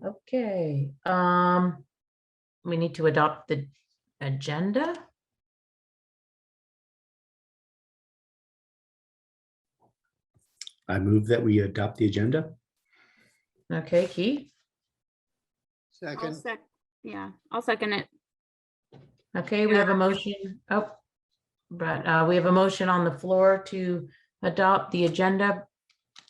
Okay. We need to adopt the agenda. I move that we adopt the agenda. Okay, Keith. Second. I'll second it. Okay, we have a motion. Oh, but we have a motion on the floor to adopt the agenda.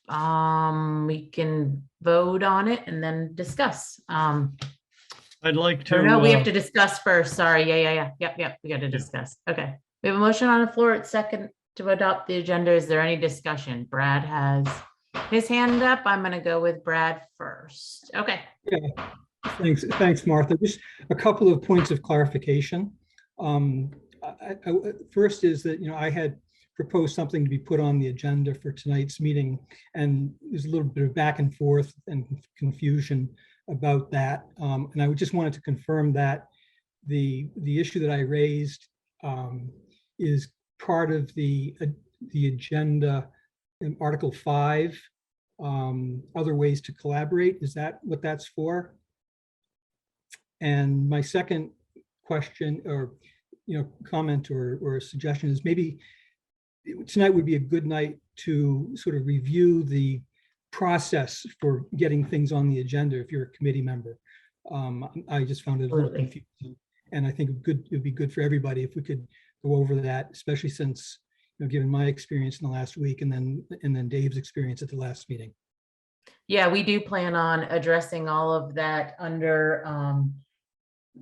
We can vote on it and then discuss. I'd like to. Or no, we have to discuss first. Sorry. Yeah. Yep. We got to discuss. Okay. We have a motion on the floor. It's second to adopt the agenda. Is there any discussion? Brad has his hand up. I'm going to go with Brad first. Okay. Yeah, thanks, Martha. Just a couple of points of clarification. First is that, I had proposed something to be put on the agenda for tonight's meeting, and there's a little bit of back and forth and confusion about that. And I just wanted to confirm that the issue that I raised is part of the agenda in Article 5, other ways to collaborate. Is that what that's for? And my second question or comment or suggestion is maybe tonight would be a good night to sort of review the process for getting things on the agenda if you're a committee member. I just found it a little confusing, and I think it would be good for everybody if we could go over that, especially since, given my experience in the last week and then Dave's experience at the last meeting. Yeah, we do plan on addressing all of that under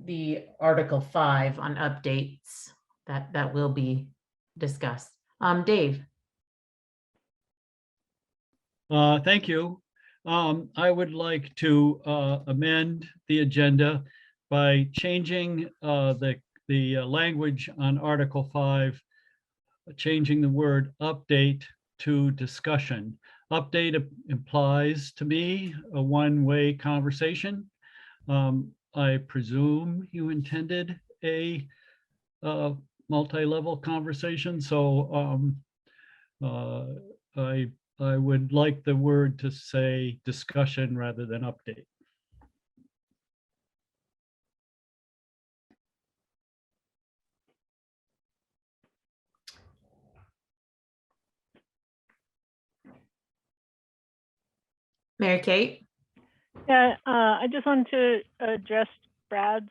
the Article 5 on updates that will be discussed. Dave. Thank you. I would like to amend the agenda by changing the language on Article 5, changing the word update to discussion. Update implies to me a one-way conversation. I presume you intended a multi-level conversation, so I would like the word to say discussion rather than update. Mary Kate. Yeah, I just wanted to address Brad's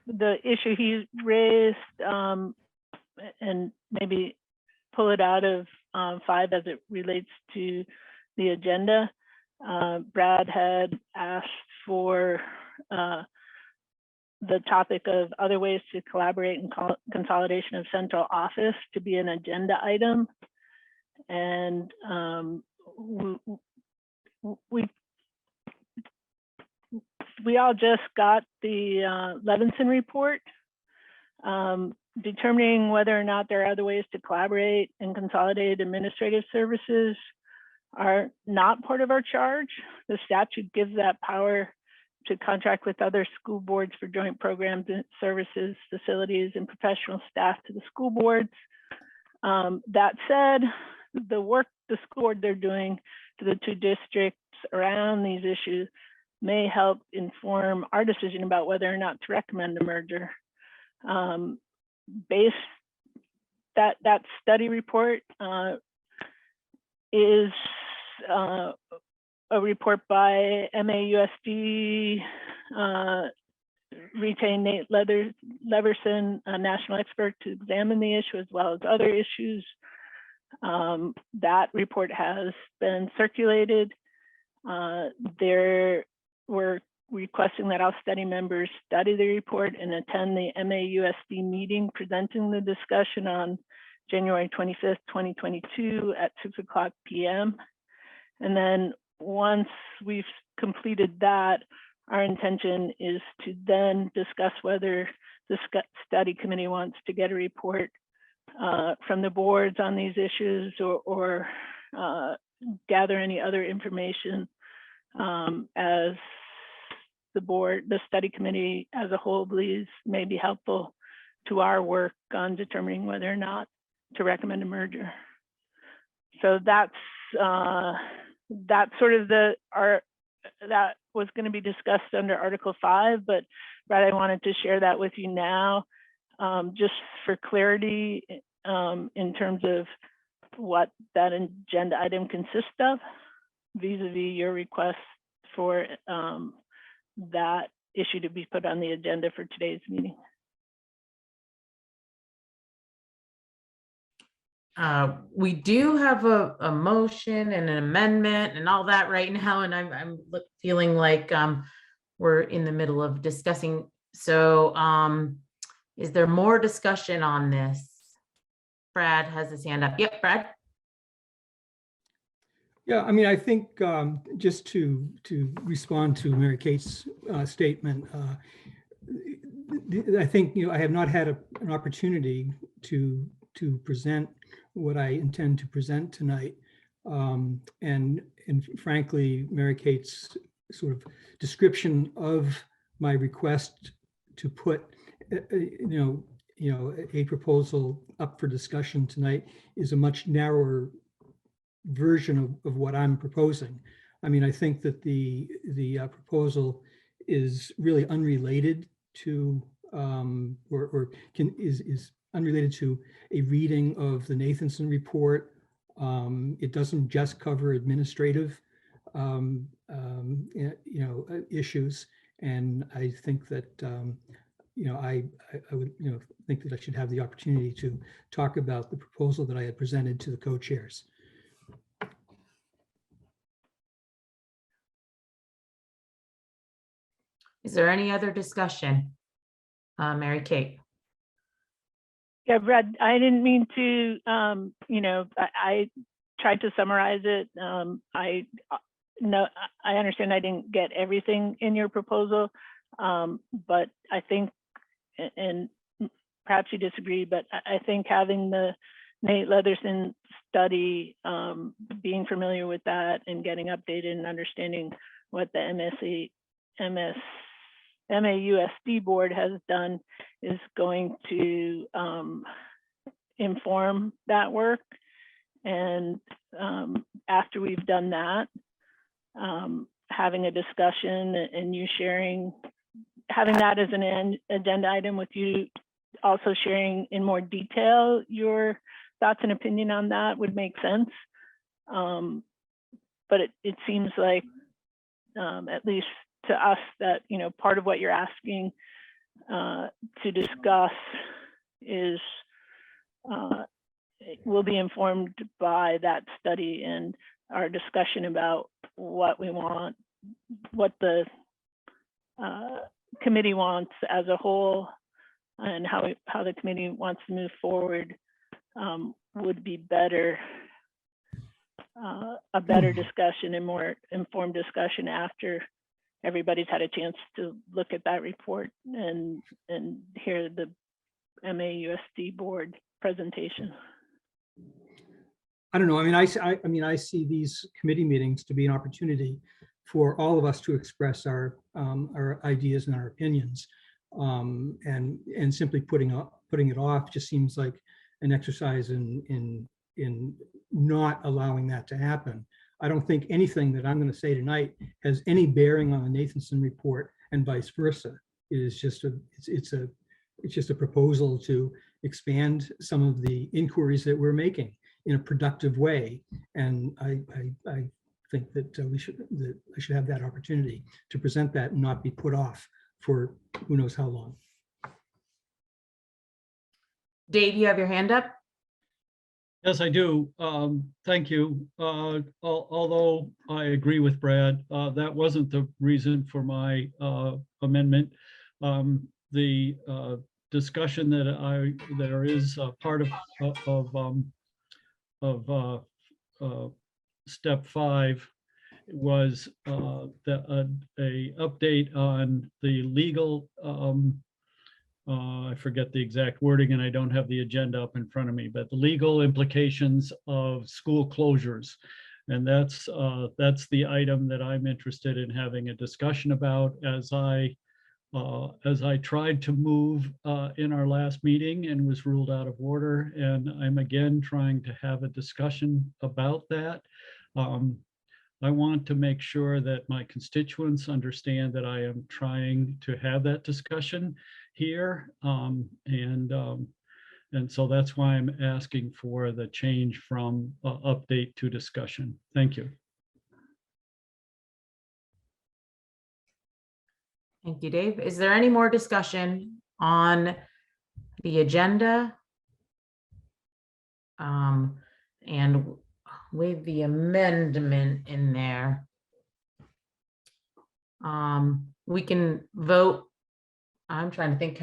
the issue he raised and maybe pull it out of 5 as it relates to the agenda. Brad had asked for the topic of other ways to collaborate and consolidation of central office to be an agenda item. And we all just got the Levinson report determining whether or not there are other ways to collaborate and consolidate administrative services are not part of our charge. The statute gives that power to contract with other school boards for joint programs and services, facilities, and professional staff to the school boards. That said, the work the school board they're doing to the 2 districts around these issues may help inform our decision about whether or not to recommend a merger. That study report is a report by MAUSD, retained Nate Leverson, a national expert to examine the issue as well as other issues. That report has been circulated. We're requesting that all study members study the report and attend the MAUSD meeting presenting the discussion on January 25th, 2022 at 6:00 p.m. And then once we've completed that, our intention is to then discuss whether the study committee wants to get a report from the boards on these issues or gather any other information as the study committee as a whole believes may be helpful to our work on determining whether or not to recommend a merger. So that's that's sort of that was going to be discussed under Article 5, but Brad, I wanted to share that with you now, just for clarity, in terms of what that agenda item consists of, vis-a-vis your request for that issue to be put on the agenda for today's meeting. We do have a motion and an amendment and all that right now, and I'm feeling like we're in the middle of discussing. So is there more discussion on this? Brad has his hand up. Yep, Brad. Yeah, I mean, I think just to respond to Mary Kate's statement, I think, I have not had an opportunity to present what I intend to present tonight. And frankly, Mary Kate's sort of description of my request to put, a proposal up for discussion tonight is a much narrower version of what I'm proposing. I mean, I think that the proposal is really unrelated to is unrelated to a reading of the Nathanson report. It doesn't just cover administrative issues, and I think that I would think that I should have the opportunity to talk about the proposal that I had presented to the co-chairs. Is there any other discussion? Mary Kate. Yeah, Brad, I didn't mean to, I tried to summarize it. I understand I didn't get everything in your proposal, but I think, and perhaps you disagree, but I think having the Nate Leatherson study, being familiar with that and getting updated and understanding what the MAUSD board has done is going to inform that work. And after we've done that, having a discussion and you sharing, having that as an agenda item with you, also sharing in more detail your thoughts and opinion on that would make sense. But it seems like, at least to us, that part of what you're asking to discuss is will be informed by that study and our discussion about what we want, what the committee wants as a whole, and how the committee wants to move forward would be better, a better discussion and more informed discussion after everybody's had a chance to look at that report and hear the MAUSD board presentation. I don't know. I mean, I see these committee meetings to be an opportunity for all of us to express our ideas and our opinions, and simply putting it off just seems like an exercise in not allowing that to happen. I don't think anything that I'm going to say tonight has any bearing on the Nathanson report and vice versa. It is just it's just a proposal to expand some of the inquiries that we're making in a productive way. And I think that I should have that opportunity to present that and not be put off for who knows how long. Dave, you have your hand up? Yes, I do. Thank you. Although I agree with Brad, that wasn't the reason for my amendment. The discussion that there is part of step 5 was a update on the legal. I forget the exact wording and I don't have the agenda up in front of me, but the legal implications of school closures. And that's the item that I'm interested in having a discussion about as I tried to move in our last meeting and was ruled out of order. And I'm again trying to have a discussion about that. I want to make sure that my constituents understand that I am trying to have that discussion here. And so that's why I'm asking for the change from update to discussion. Thank you. Thank you, Dave. Is there any more discussion on the agenda? And with the amendment in there, we can vote. I'm trying to think,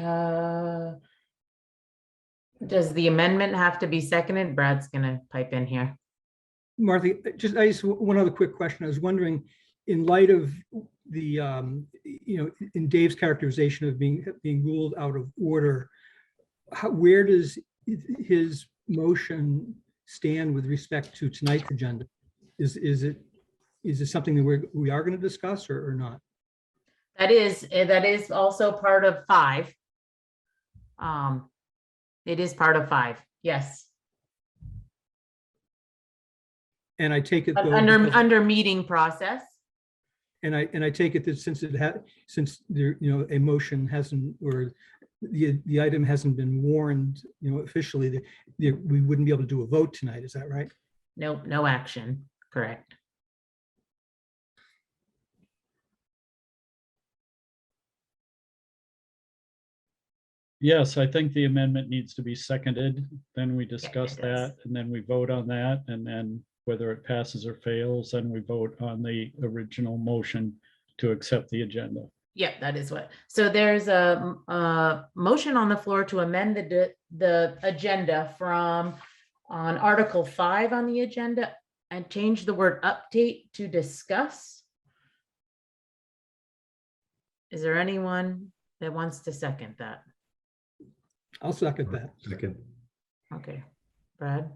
does the amendment have to be seconded? Brad's gonna pipe in here. Martha, just one other quick question. I was wondering, in light of the, in Dave's characterization of being ruled out of order, where does his motion stand with respect to tonight's agenda? Is it something that we are going to discuss or not? That is also part of 5. It is part of 5, yes. And I take it though, Under meeting process. and I take it that since there, a motion hasn't, or the item hasn't been warned, officially, that we wouldn't be able to do a vote tonight. Is that right? No action, correct. Yes, I think the amendment needs to be seconded. Then we discuss it does. that, and then we vote on that, and then whether it passes or fails, then we vote on the original motion to accept the agenda. Yep, that is what. So there's a motion on the floor to amend the agenda from on Article 5 on the agenda and change the word update to discuss. Is there anyone that wants to second that? I'll second that. Second. Okay, Brad.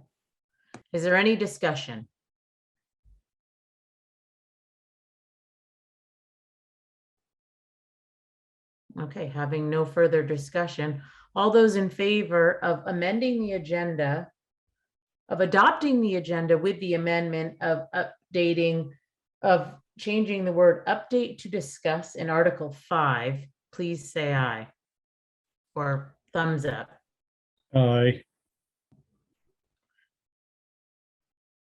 Is there any discussion? Okay, having no further discussion, all those in favor of amending the agenda, of adopting the agenda with the amendment of updating, of changing the word update to discuss in Article 5, please say aye. Or thumbs up. Aye.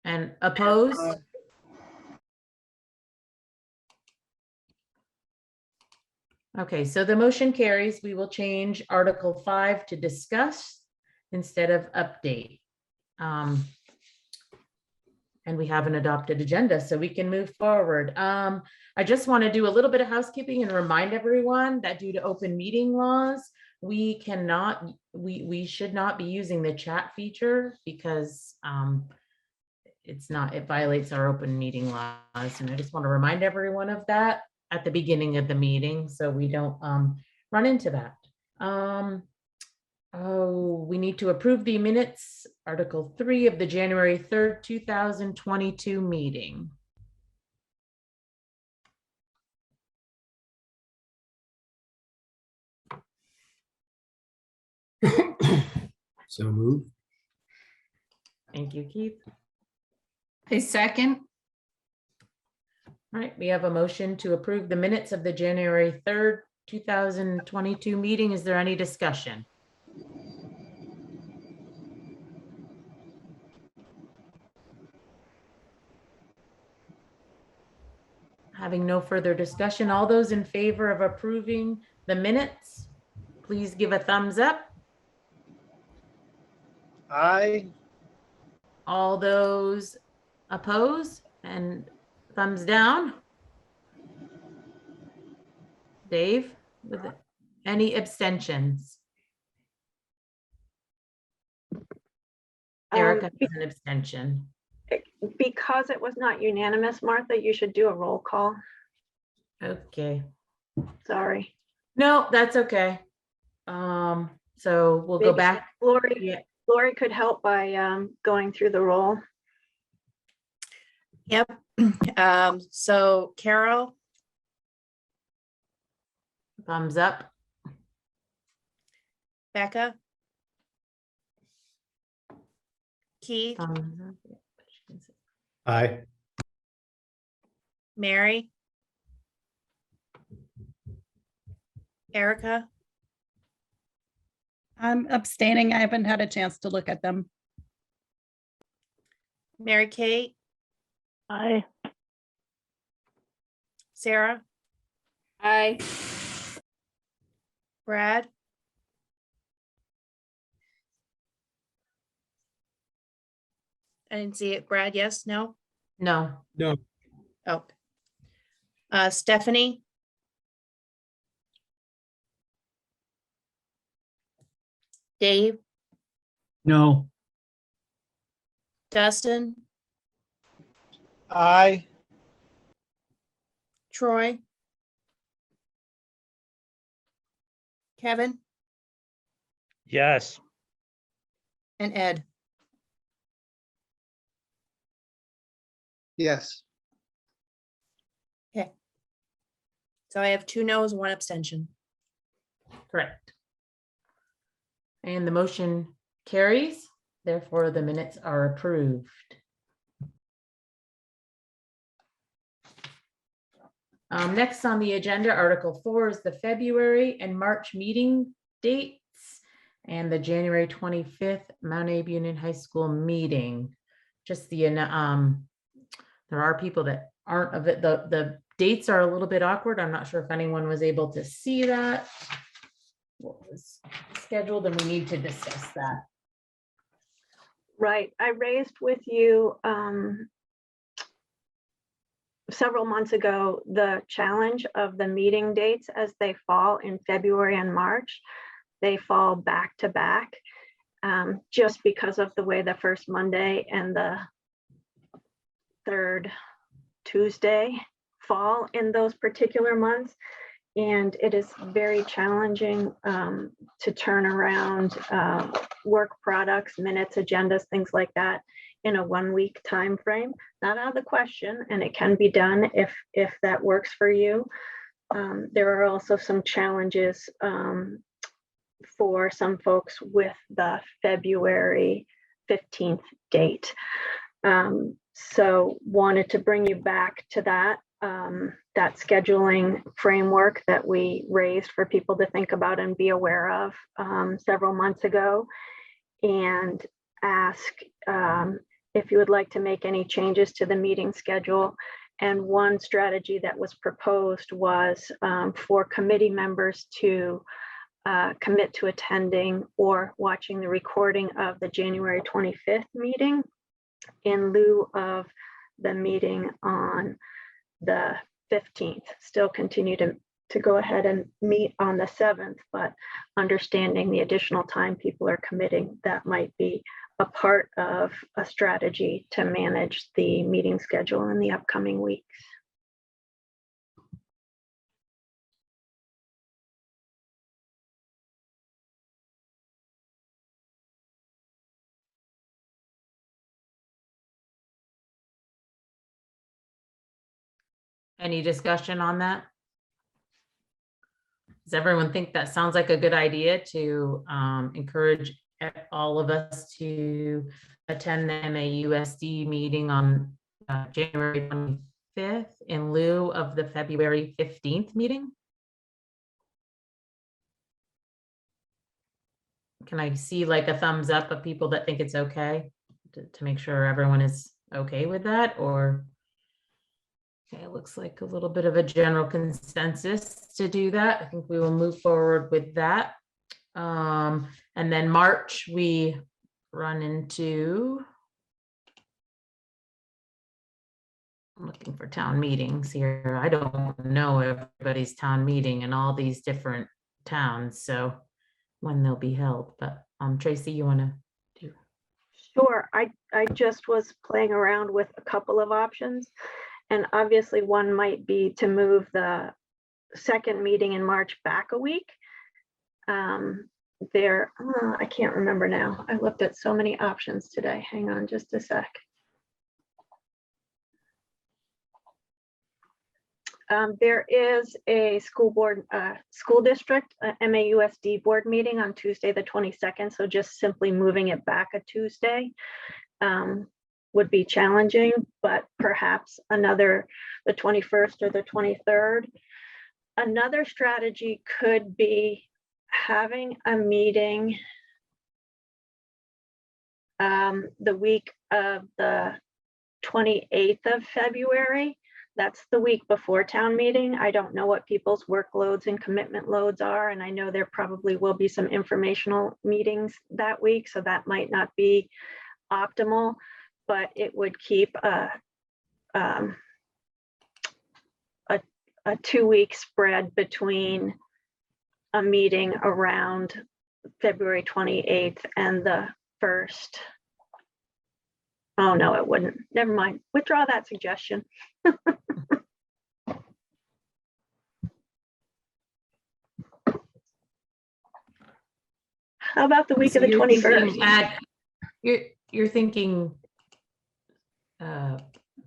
And opposed? Okay, so the motion carries. We will change Article 5 to discuss instead of update. And we have an adopted agenda, so we can move forward. I just want to do a little bit of housekeeping and remind everyone that due to open meeting laws, we should not be using the chat feature because it violates our open meeting laws. And I just want to remind everyone of that at the beginning of the meeting, so we don't run into that. We need to approve the minutes, Article 3 of the January 3rd, 2022 meeting. So move. Thank you, Keith. A second. All right, we have a motion to approve the minutes of the January 3rd, 2022 meeting. Is there any discussion? Having no further discussion, all those in favor of approving the minutes, please give a thumbs up. Aye. All those oppose and thumbs down. Dave, with any abstentions? Erica has an abstention. Because it was not unanimous, Martha, you should do a roll call. Okay. Sorry. No, that's okay. So we'll go Maybe back. Lori, Yeah. Lori could help by going through the roll. Yep. So Carol, Thumbs up. Becca, Keith, Thumbs up. Aye. Mary? Erica? I'm abstaining. I haven't had a chance to look at them. Mary Kate? Aye. Sarah? Aye. Brad? I didn't see it. Brad, yes, no? No, No, Oh. Stephanie? Dave? No, Dustin? Aye. Troy? Kevin? Yes. And Ed? Yes. Okay. So I have 2 noes, 1 abstention. correct. And the motion carries, therefore the minutes are approved. Next on the agenda, Article 4 is the February and March meeting dates and the January 25th Mount Abe Union High School meeting. Just the, there are people that aren't of it. The dates are a little bit awkward. I'm not sure if anyone was able to see that. What was scheduled, and we need to discuss that. Right, I raised with you several months ago the challenge of the meeting dates as they fall in February and March. They fall back to back just because of the way the first Monday and the third Tuesday fall in those particular months. And it is very challenging to turn around work products, minutes, agendas, things like that in a 1-week time frame. Not out of the question, and it can be done if that works for you. There are also some challenges for some folks with the February 15th date. So wanted to bring you back to that. That scheduling framework that we raised for people to think about and be aware of several months ago, and ask if you would like to make any changes to the meeting schedule. And one strategy that was proposed was for committee members to commit to attending or watching the recording of the January 25th meeting in lieu of the meeting on the 15th. Still continue to go ahead and meet on the 7th, but understanding the additional time people are committing, that might be a part of a strategy to manage the meeting schedule in the upcoming weeks. Any discussion on that? Does everyone think that sounds like a good idea to encourage all of us to attend the MAUSD meeting on January 25th in lieu of the February 15th meeting? Can I see like a thumbs up of people that think it's okay to make sure everyone is okay with that? Or okay, it looks like a little bit of a general consensus to do that. I think we will move forward with that. And then March, we run into, I'm looking for town meetings here. I don't know everybody's town meeting in all these different towns, so when they'll be held. But Tracy, you want to do? Sure, I just was playing around with a couple of options. And obviously one might be to move the second meeting in March back a week. I can't remember now. I looked at so many options today. Hang on just a sec. There is a school district MAUSD board meeting on Tuesday, the 22nd. So just simply moving it back a Tuesday would be challenging, but perhaps the 21st or the 23rd. Another strategy could be having a meeting the week of the 28th of February. That's the week before town meeting. I don't know what people's workloads and commitment loads are, and I know there probably will be some informational meetings that week, so that might not be optimal, but it would keep a 2-week spread between a meeting around February 28th and the 1st. Oh, no, it wouldn't. Never mind. Withdraw that suggestion. How about the week So of the you're 21st? thinking you're thinking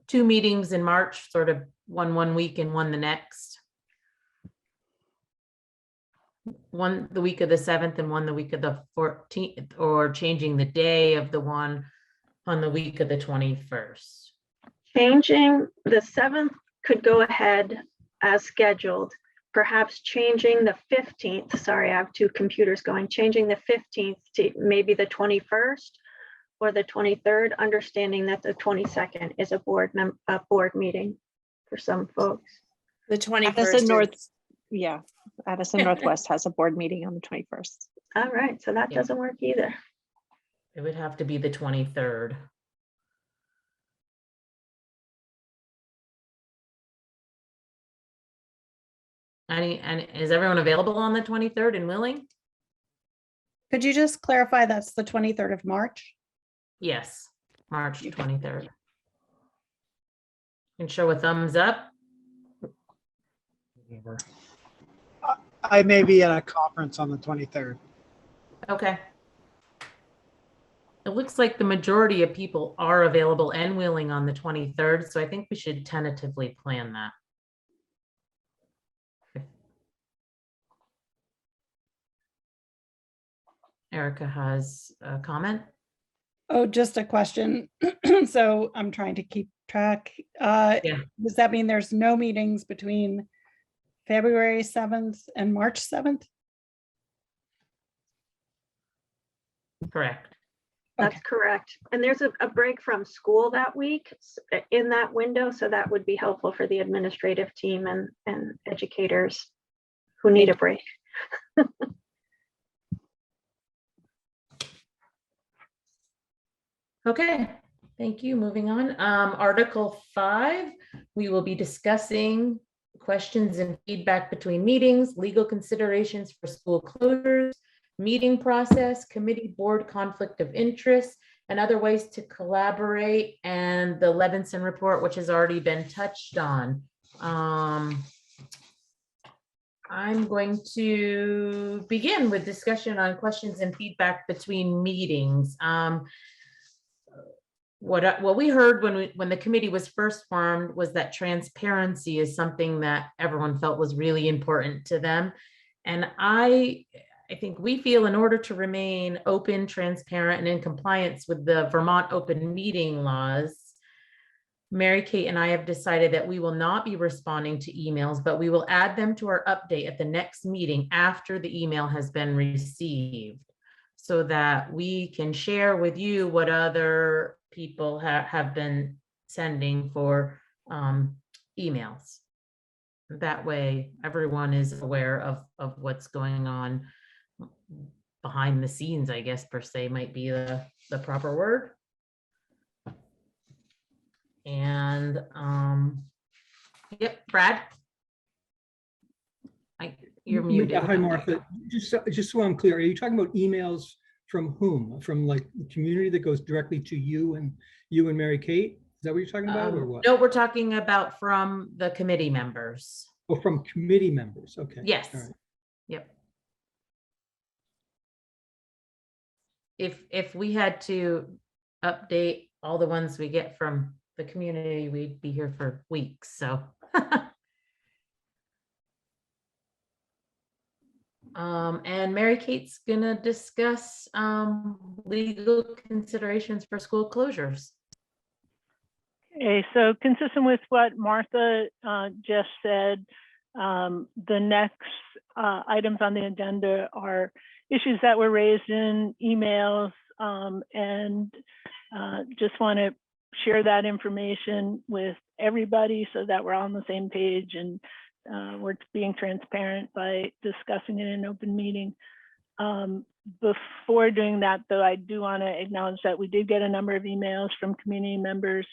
2 meetings in March, sort of one week and one the next. One the week of the 7th and one the week of the 14th, or changing the day of the one on the week of the 21st. Changing the 7th could go ahead as scheduled. Perhaps changing the 15th, sorry, I have 2 computers going, changing the 15th to maybe the 21st or the 23rd, understanding that the 22nd is a board meeting for some folks. The Addison 21st. Addison Northwest has a board meeting on the 21st. All right, so that Yeah. doesn't work either. It would have to be the 23rd. And is everyone available on the 23rd and willing? Could you just clarify that's the 23rd of March? Yes, March 23rd. And show a thumbs up. I may be at a conference on the 23rd. Okay. It looks like the majority of people are available and willing on the 23rd, so I think we should tentatively plan that. Erica has a comment. Oh, just a question. So I'm trying to keep track. Yeah. Does that mean there's no meetings between February 7th and March 7th? Correct. That's Okay. correct. And there's a break from school that week in that window, so that would be helpful for the administrative team and educators who need a break. Okay, thank you. Moving on. Article 5, we will be discussing questions and feedback between meetings, legal considerations for school closures, meeting process, committee board conflict of interest, and other ways to collaborate, and the Levinson report, which has already been touched on. I'm going to begin with discussion on questions and feedback between meetings. What we heard when the committee was first formed was that transparency is something that everyone felt was really important to them. And I think we feel in order to remain open, transparent, and in compliance with the Vermont open meeting laws, Mary Kate and I have decided that we will not be responding to emails, but we will add them to our update at the next meeting after the email has been received, so that we can share with you what other people have been sending for emails. That way, everyone is aware of what's going on behind the scenes, I guess, per se, might be the proper word. And yep, Brad. You're muted. Hi, Martha. Just so I'm clear, are you talking about emails from whom? From like the community that goes directly to you and Mary Kate? Is that what you're talking about, or what? No, we're talking about from the committee members. Oh, from committee members. Okay. Yes. All right. Yep. If we had to update all the ones we get from the community, we'd be here for weeks. So. And Mary Kate's gonna discuss legal considerations for school closures. Okay, so consistent with what Martha just said, the next items on the agenda are issues that were raised in emails, and just want to share that information with everybody so that we're all on the same page and we're being transparent by discussing it in an open meeting. Before doing that, though, I do want to acknowledge that we did get a number of emails from community members,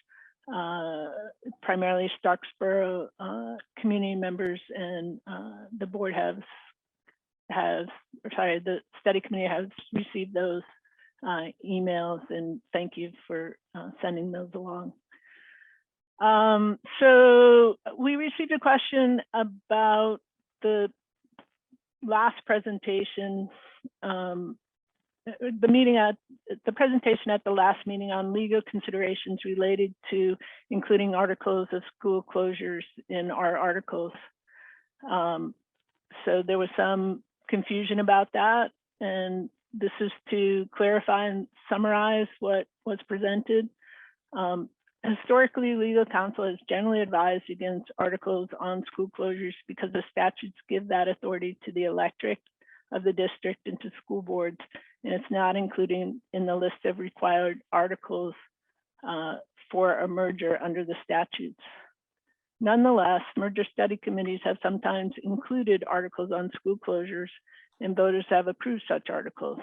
primarily Starksboro community members, and the board the study committee has received those emails, and thank you for sending those along. So we received a question about the last presentation, the presentation at the last meeting on legal considerations related to including articles of school closures in our articles. So there was some confusion about that, and this is to clarify and summarize what was presented. Historically, legal counsel has generally advised against articles on school closures because the statutes give that authority to the electorate of the district and to school boards, and it's not included in the list of required articles for a merger under the statutes. Nonetheless, merger study committees have sometimes included articles on school closures, and voters have approved such articles.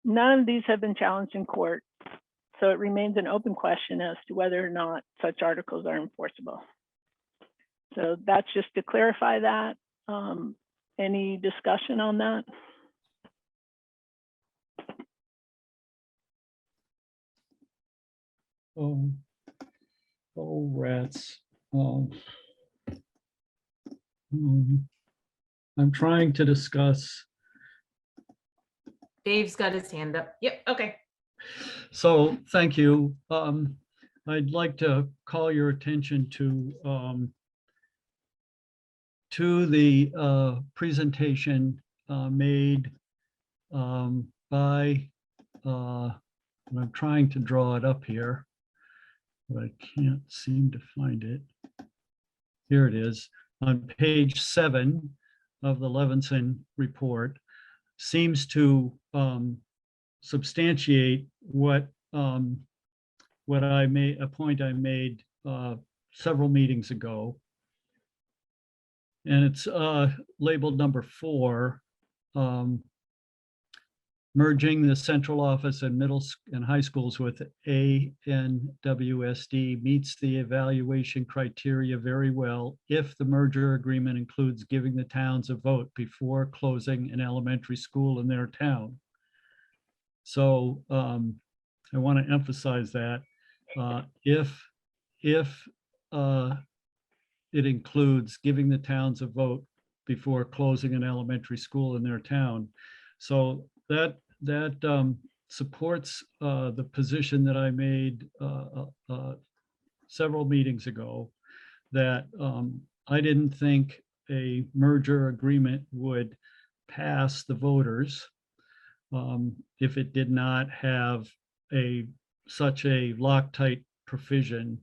None of these have been challenged in court, so it remains an open question as to whether or not such articles are enforceable. So that's just to clarify that. Any discussion on that? Oh, rats. I'm trying to discuss. Dave's got his hand up. Yep, okay. So thank you. I'd like to call your attention to the presentation made by, and I'm trying to draw it up here, but I can't seem to find it. Here it is on page 7 of the Levinson report. Seems to substantiate what I made, a point I made several meetings ago. And it's labeled number 4, merging the central office and middle and high schools with ANWSD meets the evaluation criteria very well if the merger agreement includes giving the towns a vote before closing an elementary school in their town. So I want to emphasize that if it includes giving the towns a vote before closing an elementary school in their town. So that supports the position that I made several meetings ago, that I didn't think a merger agreement would pass the voters if it did not have such a Loctite provision,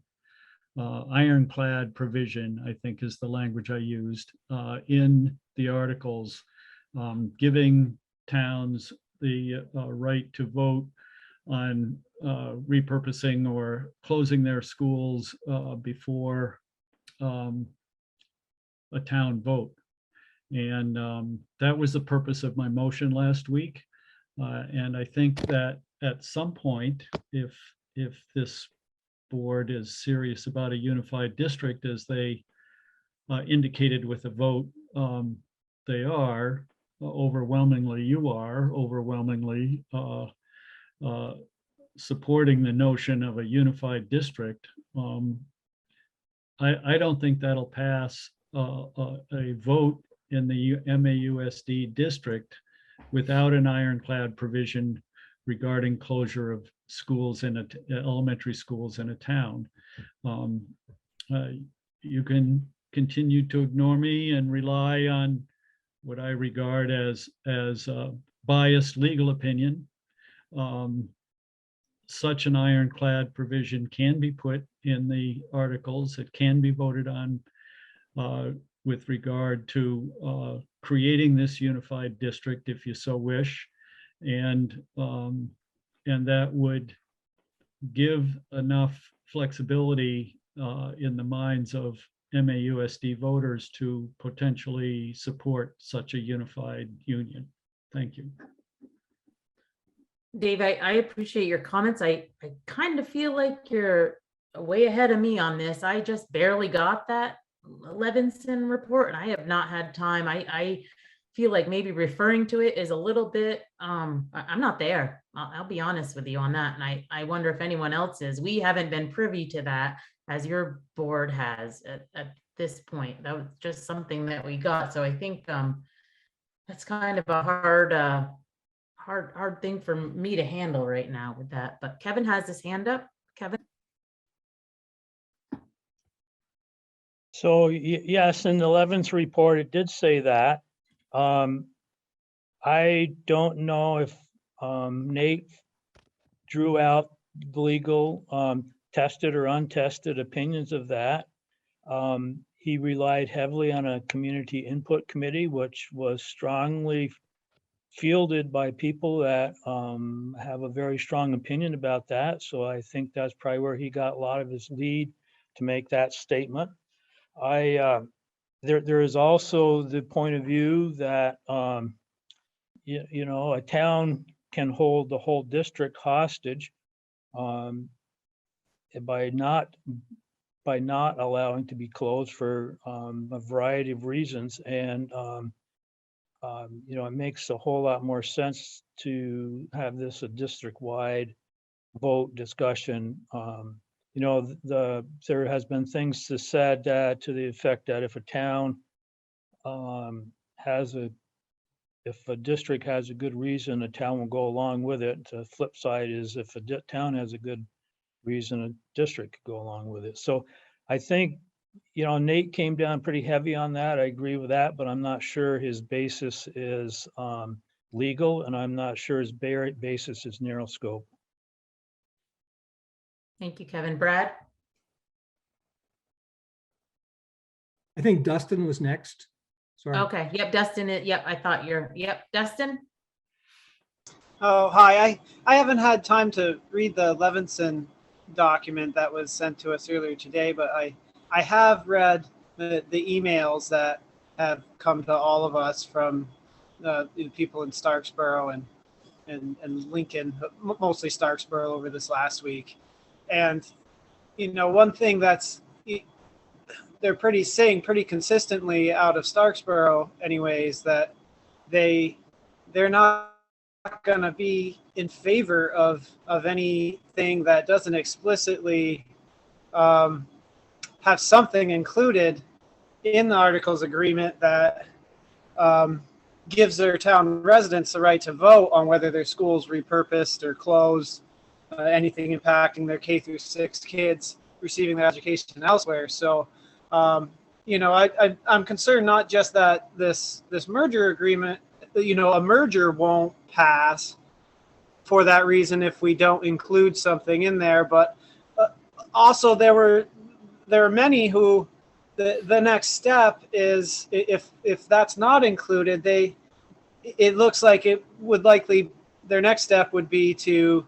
ironclad provision, I think is the language I used, in the articles, giving towns the right to vote on repurposing or closing their schools before a town vote. And that was the purpose of my motion last week. And I think that at some point, if this board is serious about a unified district, as they indicated with a vote, they are overwhelmingly, you are overwhelmingly supporting the notion of a unified district. I don't think that'll pass a vote in the MAUSD district without an ironclad provision regarding closure of schools in elementary schools in a town. You can continue to ignore me and rely on what I regard as biased legal opinion. such an ironclad provision can be put in the articles. It can be voted on with regard to creating this unified district, if you so wish. And that would give enough flexibility in the minds of MAUSD voters to potentially support such a unified union. Thank you. Dave, I appreciate your comments. I kind of feel like you're way ahead of me on this. I just barely got that Levinson report and I have not had time. I feel like maybe referring to it is a little bit, I'm not there. I'll be honest with you on that. And I wonder if anyone else is. We haven't been privy to that as your board has at this point. That was just something that we got. So I think that's kind of a hard thing for me to handle right now with that. But Kevin has his hand up. Kevin. So yes, in the 11th report, it did say that. I don't know if Nate drew out legal tested or untested opinions of that. He relied heavily on a community input committee, which was strongly fielded by people that have a very strong opinion about that. So I think that's probably where he got a lot of his lead to make that statement. There is also the point of view that you know, a town can hold the whole district hostage by not allowing to be closed for a variety of reasons. And you know, it makes a whole lot more sense to have this a district-wide vote discussion. You know, there has been things said to the effect that if a town if a district has a good reason, a town will go along with it. The flip side is if a town has a good reason, a district could go along with it. So I think, you know, Nate came down pretty heavy on that. I agree with that, but I'm not sure his basis is legal, and I'm not sure his basis is narrow scope. Thank you, Kevin. Brad? I think Dustin was next. Sorry. Okay. Yep. Dustin. Yep. I thought yep. Dustin. Oh, hi. I haven't had time to read the Levinson document that was sent to us earlier today, but I have read the emails that have come to all of us from the people in Starksboro and Lincoln, but mostly Starksboro over this last week. And, you know, one thing that's they're saying pretty consistently out of Starksboro anyways, that they're not going to be in favor of anything that doesn't explicitly have something included in the Articles Agreement that gives their town residents the right to vote on whether their school's repurposed or closed, anything impacting their K through 6 kids receiving their education elsewhere. So, you know, I'm concerned not just that this merger agreement, you know, a merger won't pass for that reason if we don't include something in there, but also there are many who the next step is if that's not included, it looks like it would likely their next step would be to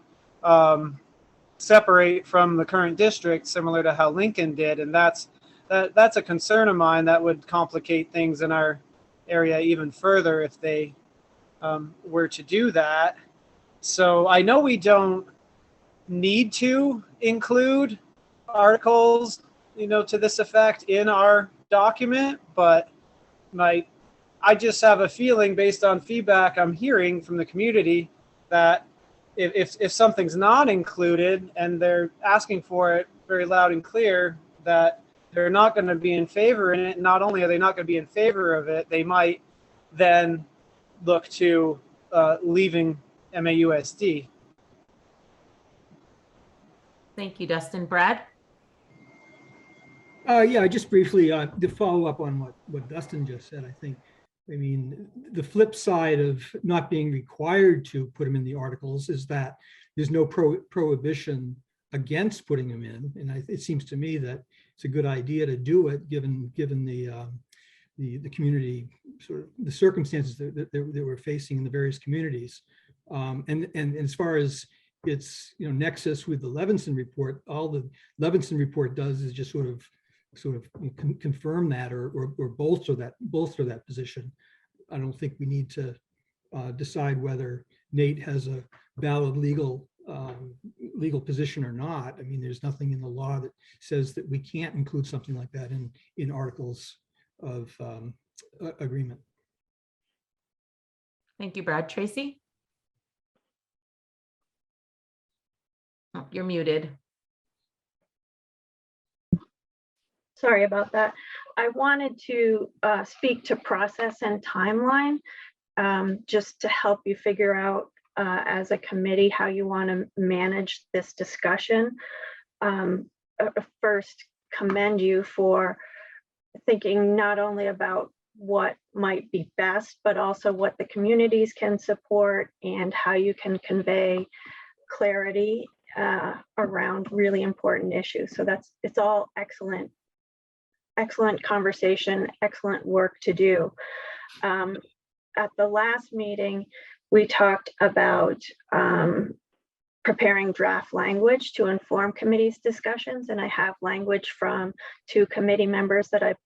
separate from the current district, similar to how Lincoln did, and that's a concern of mine that would complicate things in our area even further if they were to do that. So I know we don't need to include articles, you know, to this effect in our document, but I just have a feeling based on feedback I'm hearing from the community that if something's not included and they're asking for it very loud and clear, that they're not going to be in favor in it. Not only are they not going to be in favor of it, they might then look to leaving MAUSD. Thank you, Dustin. Brad? Yeah, just briefly to follow up on what Dustin just said, I think I mean, the flip side of not being required to put them in the articles is that there's no prohibition against putting them in. And it seems to me that it's a good idea to do it, given the community, sort of the circumstances that we're facing in the various communities. And as far as its nexus with the Levinson report, all the Levinson report does is just sort of confirm that or bolster that position. I don't think we need to decide whether Nate has a valid legal position or not. I mean, there's nothing in the law that says that we can't include something like that in articles of agreement. Thank you, Brad. Tracy? Oh, you're muted. Sorry about that. I wanted to speak to process and timeline, just to help you figure out as a committee how you want to manage this discussion. First, commend you for thinking not only about what might be best, but also what the communities can support and how you can convey clarity around really important issues. So it's all excellent conversation, excellent work to do. At the last meeting, we talked about preparing draft language to inform committee's discussions, and I have language from 2 committee members that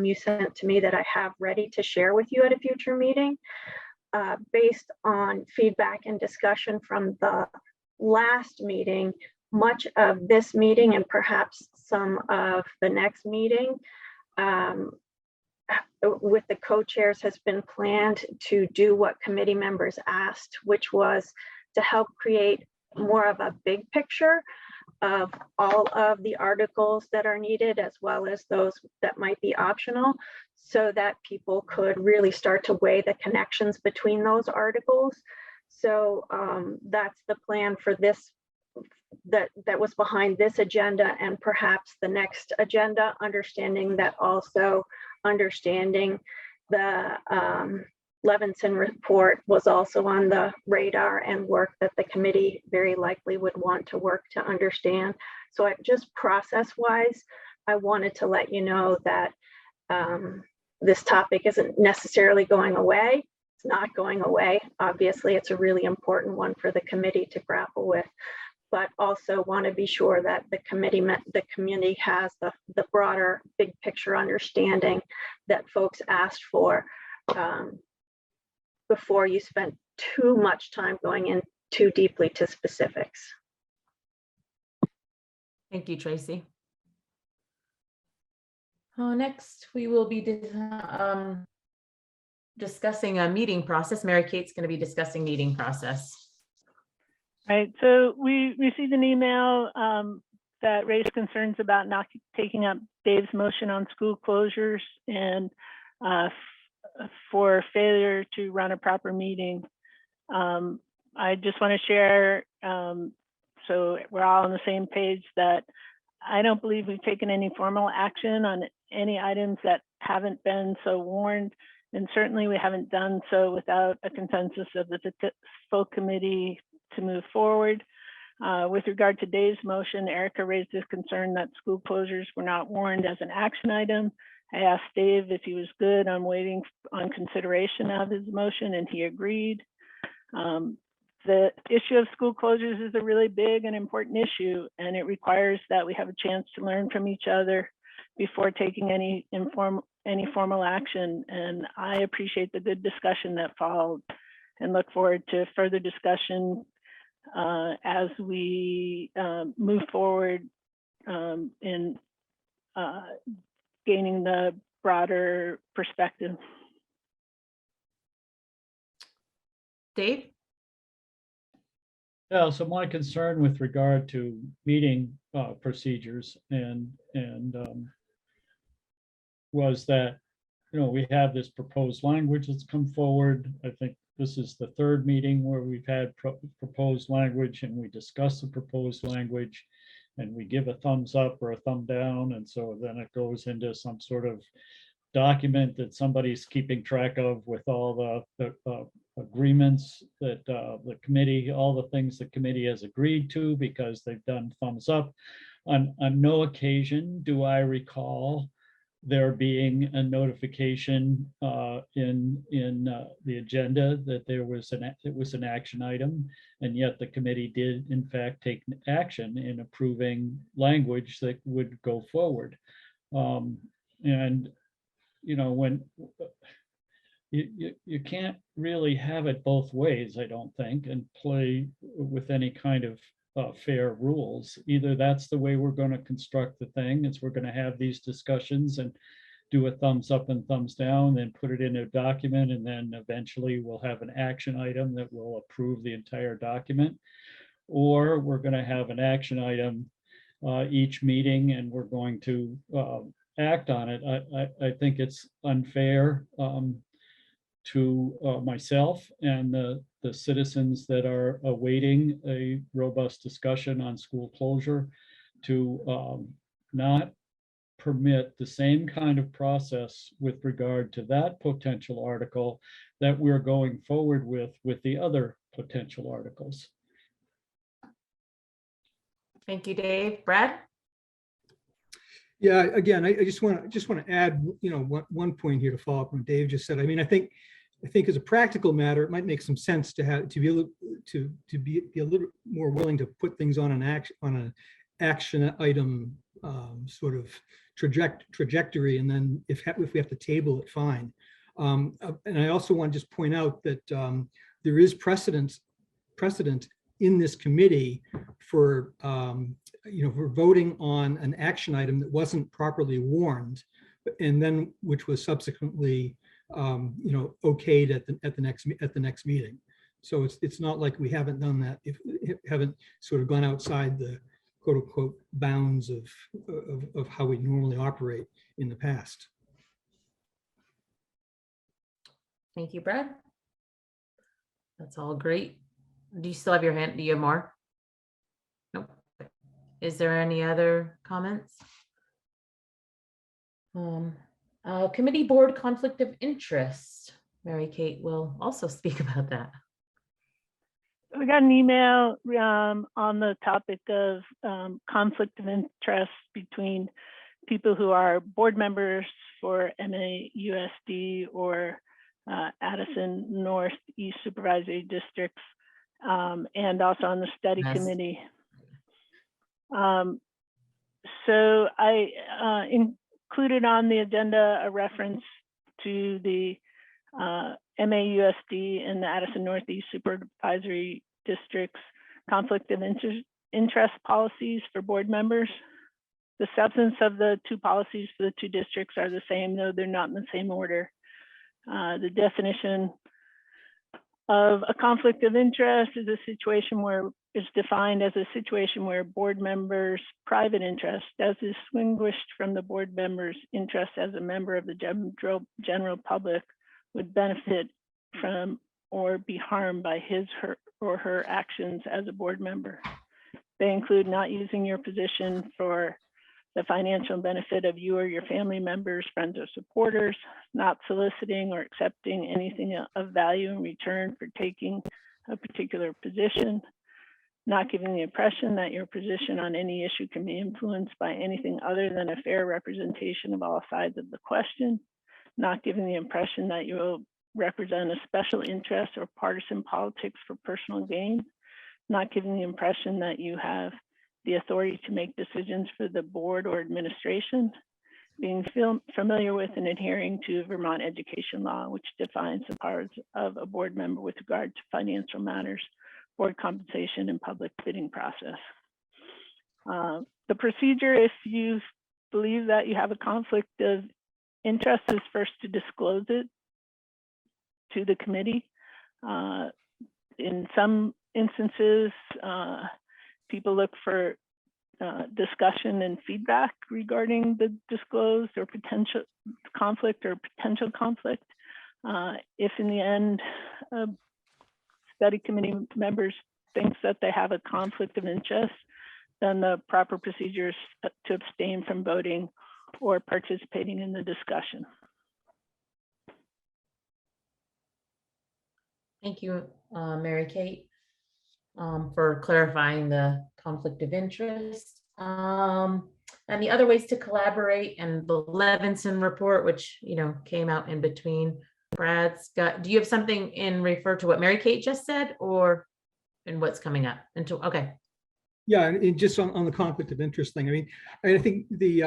you sent to me that I have ready to share with you at a future meeting, based on feedback and discussion from the last meeting. Much of this meeting and perhaps some of the next meeting with the co-chairs has been planned to do what committee members asked, which was to help create more of a big picture of all of the articles that are needed, as well as those that might be optional, so that people could really start to weigh the connections between those articles. So that's the plan for this, that was behind this agenda and perhaps the next agenda, understanding that also understanding the Levinson report was also on the radar and work that the committee very likely would want to work to understand. So just process wise, I wanted to let you know that this topic isn't necessarily going away. It's not going away. Obviously, it's a really important one for the committee to grapple with, but also want to be sure that the community has the broader big picture understanding that folks asked for before you spend too much time going in too deeply to specifics. Thank you, Tracy. Next, we will be discussing a meeting process. Mary Kate's going to be discussing meeting process. Right, so we received an email that raised concerns about not taking up Dave's motion on school closures and for failure to run a proper meeting. I just want to share, so we're all on the same page, that I don't believe we've taken any formal action on any items that haven't been so warned, and certainly we haven't done so without a consensus of the full committee to move forward. With regard to Dave's motion, Erica raised this concern that school closures were not warned as an action item. I asked Dave if he was good on waiting on consideration of his motion, and he agreed. The issue of school closures is a really big and important issue, and it requires that we have a chance to learn from each other before taking any formal action. And I appreciate the good discussion that followed and look forward to further discussion as we move forward in gaining the broader perspective. Dave? Yeah, so my concern with regard to meeting procedures and was that, we have this proposed language that's come forward. I think this is the 3rd meeting where we've had proposed language, and we discuss the proposed language and we give a thumbs up or a thumb down. And so then it goes into some sort of document that somebody's keeping track of with all the agreements that the committee, all the things the committee has agreed to because they've done thumbs up. On no occasion do I recall there being a notification in the agenda that it was an action item, and yet the committee did in fact take action in approving language that would go forward. And you know, when you can't really have it both ways, I don't think, and play with any kind of fair rules. Either that's the way we're going to construct the thing, is we're going to have these discussions and do a thumbs up and thumbs down, then put it in a document, and then eventually we'll have an action item that will approve the entire document. Or we're going to have an action item each meeting, and we're going to act on it. I think it's unfair to myself and the citizens that are awaiting a robust discussion on school closure to not permit the same kind of process with regard to that potential article that we're going forward with the other potential articles. Thank you, Dave. Brad? Yeah, again, I just want to add, you know, one point here to follow up on what Dave just said. I mean, I think as a practical matter, it might make some sense to be a little more willing to put things on an action item sort of trajectory, and then if we have to table it, fine. And I also want to just point out that there is precedent in this committee for for voting on an action item that wasn't properly warned, and then which was subsequently okayed at the next meeting. So it's not like we haven't done that, if haven't sort of gone outside the quote unquote bounds of how we normally operate in the past. Thank you, Brad. That's all great. Do you still have your hand? Do you have more? Nope. Is there any other comments? Committee board conflict of interest. Mary Kate will also speak about that. We got an email on the topic of conflict of interest between people who are board members for MAUSD or Addison Northeast Supervisory Districts, and also on the study committee. So I included on the agenda a reference to the MAUSD and the Addison Northeast Supervisory Districts conflict of interest policies for board members. The substance of the two policies for the two districts are the same, though they're not in the same order. The definition of a conflict of interest is a situation where it's defined as a situation where board members' private interest, as distinguished from the board member's interest as a member of the general public, would benefit from or be harmed by his or her actions as a board member. They include not using your position for the financial benefit of you or your family members, friends, or supporters, not soliciting or accepting anything of value in return for taking a particular position, not giving the impression that your position on any issue can be influenced by anything other than a fair representation of all sides of the question, not giving the impression that you will represent a special interest or partisan politics for personal gain, not giving the impression that you have the authority to make decisions for the board or administration, being familiar with and adhering to Vermont education law, which defines the powers of a board member with regard to financial matters, board compensation, and public bidding process. The procedure, if you believe that you have a conflict of interest, is first to disclose it to the committee. In some instances, people look for discussion and feedback regarding the disclosed or potential conflict. If in the end, study committee members thinks that they have a conflict of interest, then the proper procedure is to abstain from voting or participating in the discussion. Thank you, Mary Kate, for clarifying the conflict of interest. And the other ways to collaborate, and the Levinson report, which, you know, came out in between. Brad's got, do you have something in refer to what Mary Kate just said, or in what's coming up? Okay. Yeah, and just on the conflict of interest thing, I mean, I think the,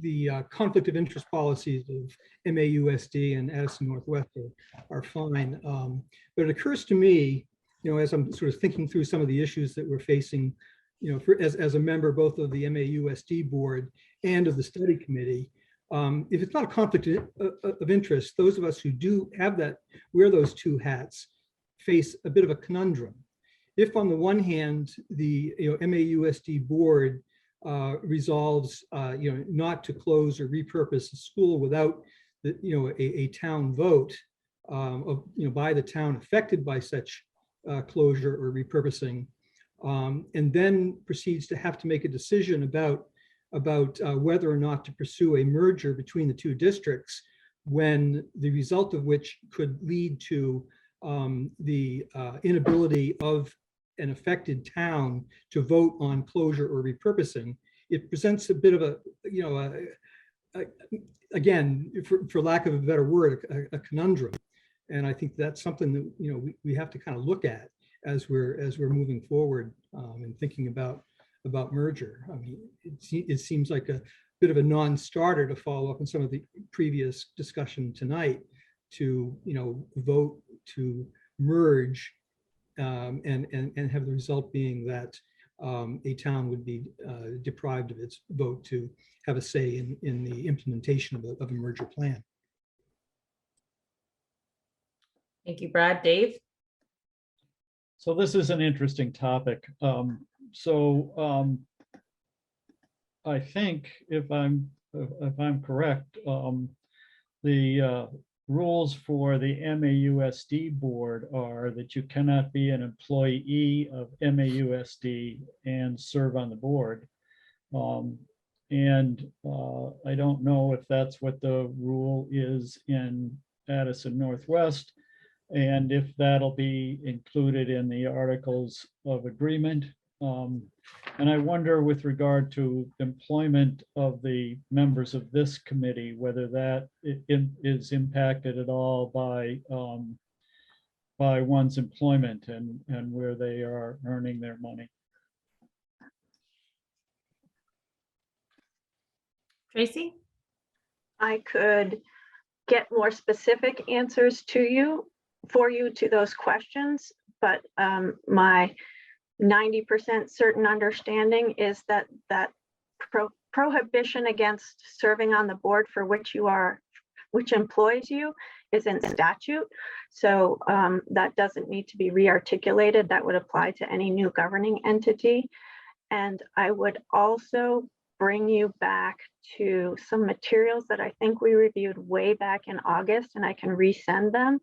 the conflict of interest policies of MAUSD and Addison Northwest are fine. But it occurs to me, you know, as I'm sort of thinking through some of the issues that we're facing, you know, as a member both of the MAUSD board and of the study committee, if it's not a conflict of interest, those of us who do have that, wear those two hats, face a bit of a conundrum. If on the one hand, the MAUSD board resolves not to close or repurpose the school without the, a town vote by the town affected by such closure or repurposing, and then proceeds to have to make a decision about whether or not to pursue a merger between the two districts, when the result of which could lead to the inability of an affected town to vote on closure or repurposing. It presents a bit of again, for lack of a better word, a conundrum. And I think that's something that we have to kind of look at as we're moving forward and thinking about merger. I mean, it seems like a bit of a non-starter to follow up on some of the previous discussion tonight to vote to merge and have the result being that a town would be deprived of its vote to have a say in the implementation of a merger plan. Thank you, Brad. Dave? So this is an interesting topic. I think if I'm correct, the rules for the MAUSD board are that you cannot be an employee of MAUSD and serve on the board. I don't know if that's what the rule is in Addison Northwest, and if that'll be included in the articles of agreement. And I wonder, with regard to employment of the members of this committee, whether that is impacted at all by one's employment and where they are earning their money. Tracy? I could get more specific answers for you to those questions, but my 90% certain understanding is that prohibition against serving on the board for which employs you is in statute. So that doesn't need to be re-articulated. That would apply to any new governing entity. And I would also bring you back to some materials that I think we reviewed way back in August, and I can resend them,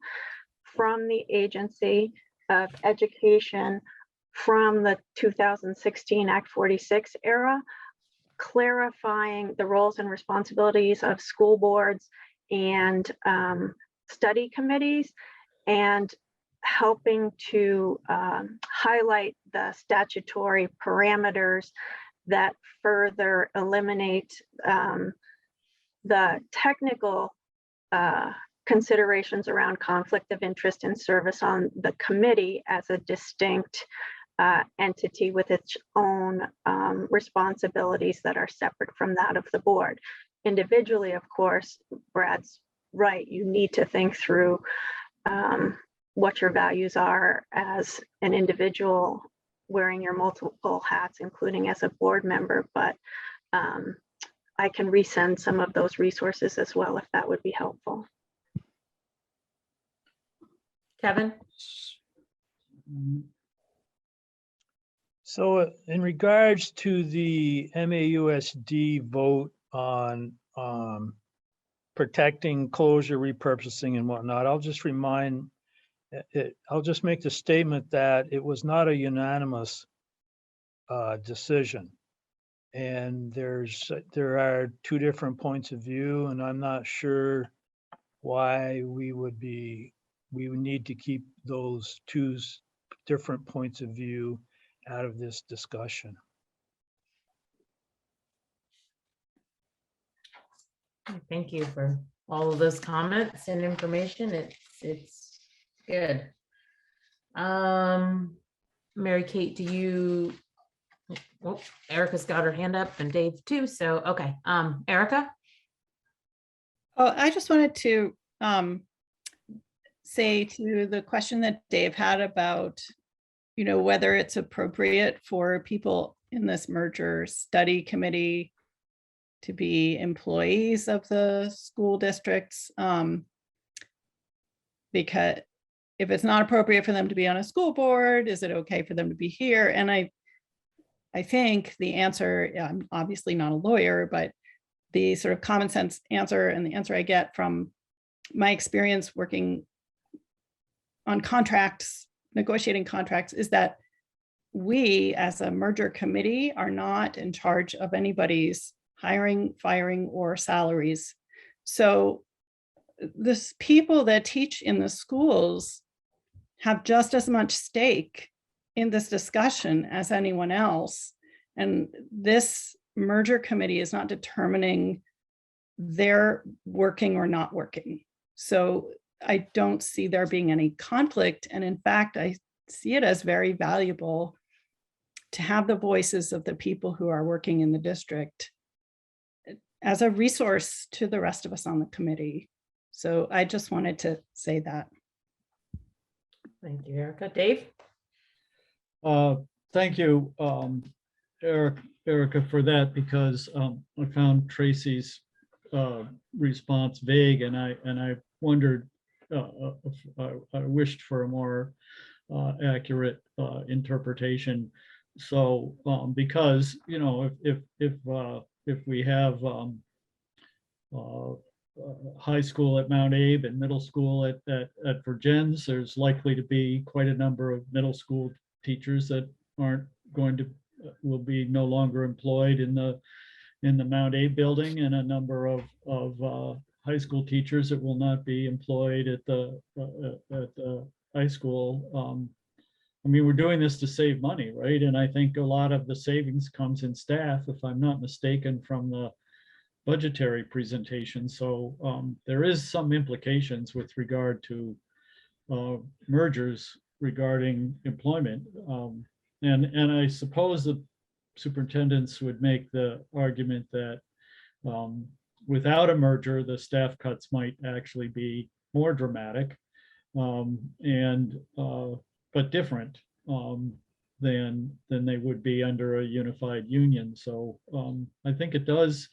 from the Agency of Education from the 2016 Act 46 era, clarifying the roles and responsibilities of school boards and study committees, and helping to highlight the statutory parameters that further eliminate the technical considerations around conflict of interest and service on the committee as a distinct entity with its own responsibilities that are separate from that of the board. Individually, of course, Brad's right. You need to think through what your values are as an individual wearing your multiple hats, including as a board member, but I can resend some of those resources as well if that would be helpful. Kevin? So in regards to the MAUSD vote on protecting closure, repurposing and whatnot, I'll just make the statement that it was not a unanimous decision. And there are two different points of view, and I'm not sure why we would be we would need to keep those two different points of view out of this discussion. Thank you for all of those comments and information. It's good. Mary Kate, do you, oh, Erica's got her hand up and Dave too. So, okay. Erica? Oh, I just wanted to say to the question that Dave had about, whether it's appropriate for people in this merger study committee to be employees of the school districts. Because if it's not appropriate for them to be on a school board, is it okay for them to be here? And I think the answer, I'm obviously not a lawyer, but the sort of common sense answer and the answer I get from my experience working on contracts, negotiating contracts, is that we as a merger committee are not in charge of anybody's hiring, firing, or salaries. So the people that teach in the schools have just as much stake in this discussion as anyone else. And this merger committee is not determining they're working or not working. So I don't see there being any conflict. And in fact, I see it as very valuable to have the voices of the people who are working in the district as a resource to the rest of us on the committee. So I just wanted to say that. Thank you, Erica. Dave? Thank you, Erica, for that, because I found Tracy's response vague, and I wondered, I wished for a more accurate interpretation. So because if we have high school at Mount Abe and middle school at Virgins, there's likely to be quite a number of middle school teachers that aren't going to, will be no longer employed in the Mount Abe building, and a number of high school teachers that will not be employed at the high school. I mean, we're doing this to save money, right? And I think a lot of the savings comes in staff, if I'm not mistaken, from the budgetary presentation. So there is some implications with regard to mergers regarding employment. And I suppose the superintendents would make the argument that without a merger, the staff cuts might actually be more dramatic but different than they would be under a unified union. So I think it does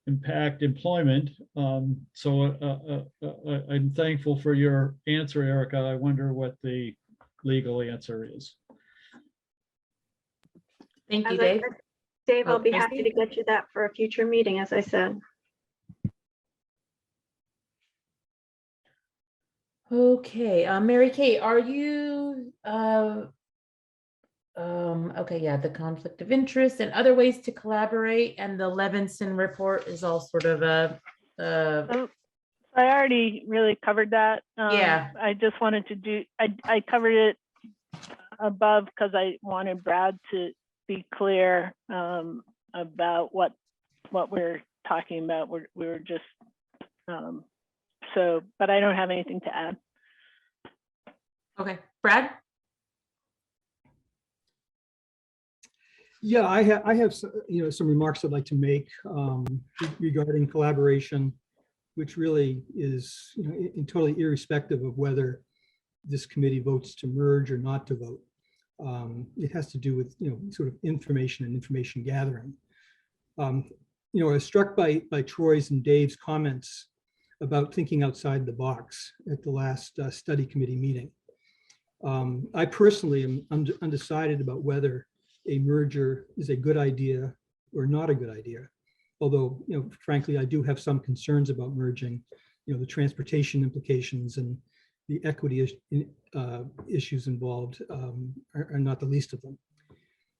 impact employment. So I'm thankful for your answer, Erica. I wonder what the legal answer is. Thank you, Dave. Dave, I'll be Tracy? happy to get you that for a future meeting, as I said. Okay, Mary Kate, are you, okay, yeah, the conflict of interest and other ways to collaborate, and the Levinson report is all sort of I already really covered that. Yeah. I just wanted to do, I covered it above because I wanted Brad to be clear about what we're talking about. We were just, so, but I don't have anything to add. Okay, Brad? Yeah, I have some remarks I'd like to make regarding collaboration, which really is totally irrespective of whether this committee votes to merge or not to vote. It has to do with sort of information and information gathering. I was struck by Troy's and Dave's comments about thinking outside the box at the last study committee meeting. I personally am undecided about whether a merger is a good idea or not a good idea. Although, frankly, I do have some concerns about merging, the transportation implications and the equity issues involved are not the least of them.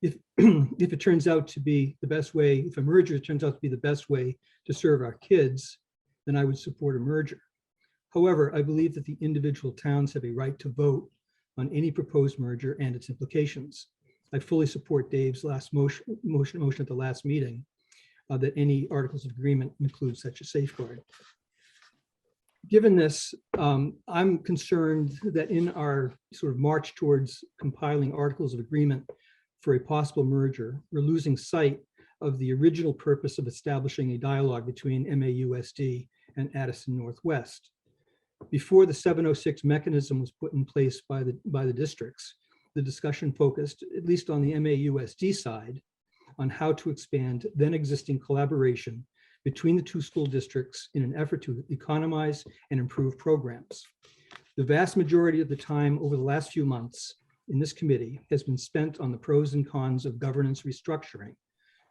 If it turns out to be the best way, if a merger turns out to be the best way to serve our kids, then I would support a merger. However, I believe that the individual towns have a right to vote on any proposed merger and its implications. I fully support Dave's last motion at the last meeting that any articles of agreement include such a safeguard. Given this, I'm concerned that in our sort of march towards compiling articles of agreement for a possible merger, we're losing sight of the original purpose of establishing a dialogue between MAUSD and Addison Northwest. Before the 706 mechanism was put in place by the districts, the discussion focused, at least on the MAUSD side, on how to expand then existing collaboration between the two school districts in an effort to economize and improve programs. The vast majority of the time over the last few months in this committee has been spent on the pros and cons of governance restructuring.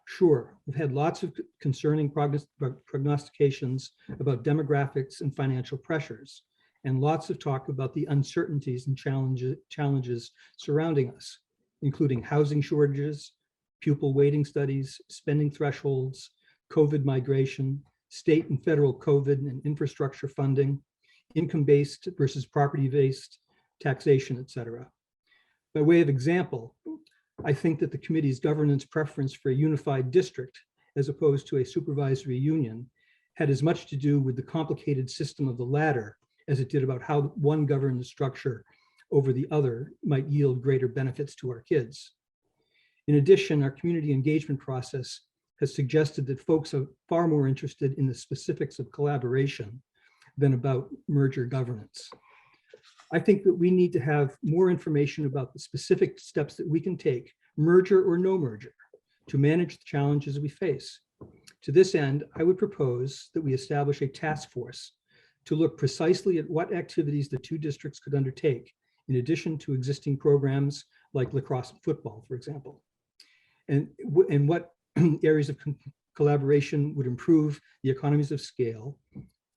Sure, we've had lots of concerning prognostications about demographics and financial pressures, and lots of talk about the uncertainties and challenges surrounding us, including housing shortages, pupil waiting studies, spending thresholds, COVID migration, state and federal COVID and infrastructure funding, income-based versus property-based taxation, et cetera. By way of example, I think that the committee's governance preference for a unified district as opposed to a supervisory union had as much to do with the complicated system of the latter as it did about how one governance structure over the other might yield greater benefits to our kids. In addition, our community engagement process has suggested that folks are far more interested in the specifics of collaboration than about merger governance. I think that we need to have more information about the specific steps that we can take, merger or no merger, to manage the challenges we face. To this end, I would propose that we establish a task force to look precisely at what activities the two districts could undertake, in addition to existing programs like lacrosse and football, for example, and what areas of collaboration would improve the economies of scale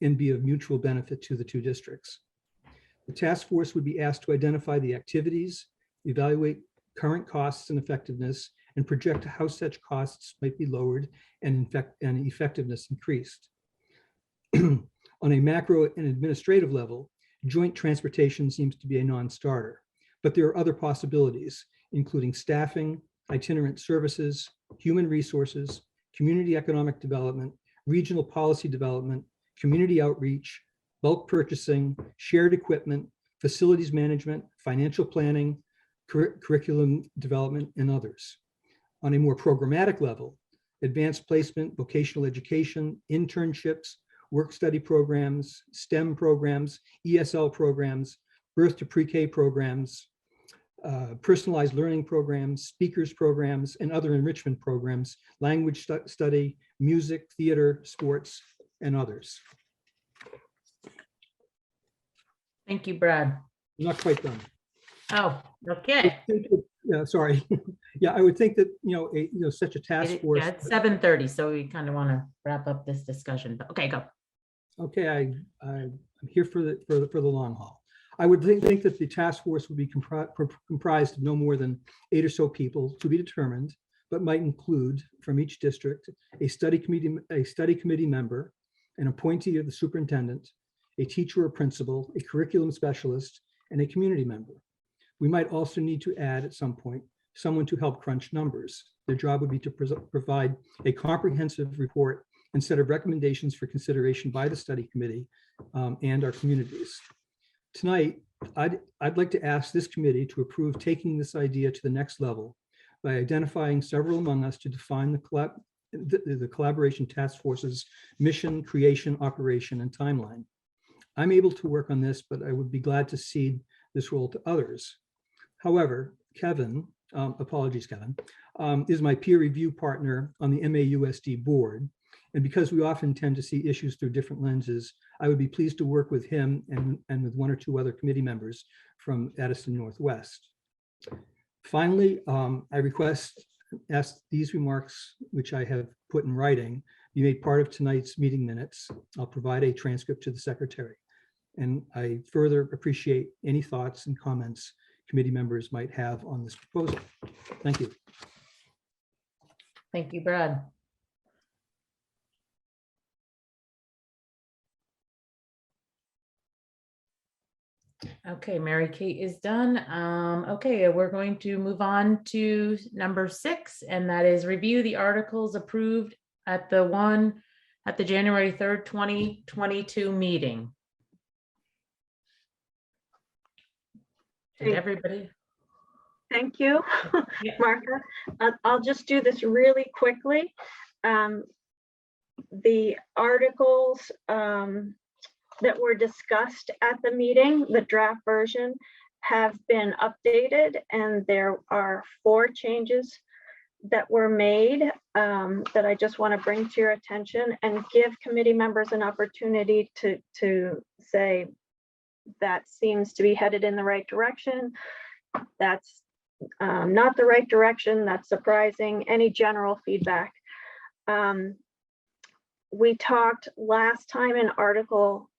and be of mutual benefit to the two districts. The task force would be asked to identify the activities, evaluate current costs and effectiveness, and project how such costs might be lowered and effectiveness increased. On a macro and administrative level, joint transportation seems to be a non-starter, but there are other possibilities, including staffing, itinerant services, human resources, community economic development, regional policy development, community outreach, bulk purchasing, shared equipment, facilities management, financial planning, curriculum development, and others. On a more programmatic level, advanced placement, vocational education, internships, work-study programs, STEM programs, ESL programs, birth to pre-K programs, personalized learning programs, speakers programs, and other enrichment programs, language study, music, theater, sports, and others. Thank you, Brad. I'm not quite done. Oh, okay. Yeah, sorry. Yeah, I would think that, such a task force. Yeah, it's 7:30, so we kind of want to wrap up this discussion, but okay, go. Okay, I'm here for the long haul. I would think that the task force would be comprised of no more than 8 or so people to be determined, but might include from each district a study committee member, an appointee of the superintendent, a teacher or principal, a curriculum specialist, and a community member. We might also need to add at some point someone to help crunch numbers. Their job would be to provide a comprehensive report and set of recommendations for consideration by the study committee and our communities. Tonight, I'd like to ask this committee to approve taking this idea to the next level by identifying several among us to define the collaboration task force's mission, creation, operation, and timeline. I'm able to work on this, but I would be glad to cede this role to others. However, Kevin, apologies, Kevin, is my peer review partner on the MAUSD board. And because we often tend to see issues through different lenses, I would be pleased to work with him and with 1 or 2 other committee members from Addison Northwest. Finally, I ask these remarks, which I have put in writing, be made part of tonight's meeting minutes. I'll provide a transcript to the secretary. And I further appreciate any thoughts and comments committee members might have on this proposal. Thank you. Thank you, Brad. Okay, Mary Kate is done. Okay, we're going to move on to number 6, and that is review the articles approved at the January 3rd, 2022 meeting. Did Hey. everybody? Thank you, Yeah. Martha. I'll just do this really quickly. The articles that were discussed at the meeting, the draft version, have been updated, and there are 4 changes that were made that I just want to bring to your attention and give committee members an opportunity to say that seems to be headed in the right direction. That's not the right direction. That's surprising. Any general feedback. We talked last time in article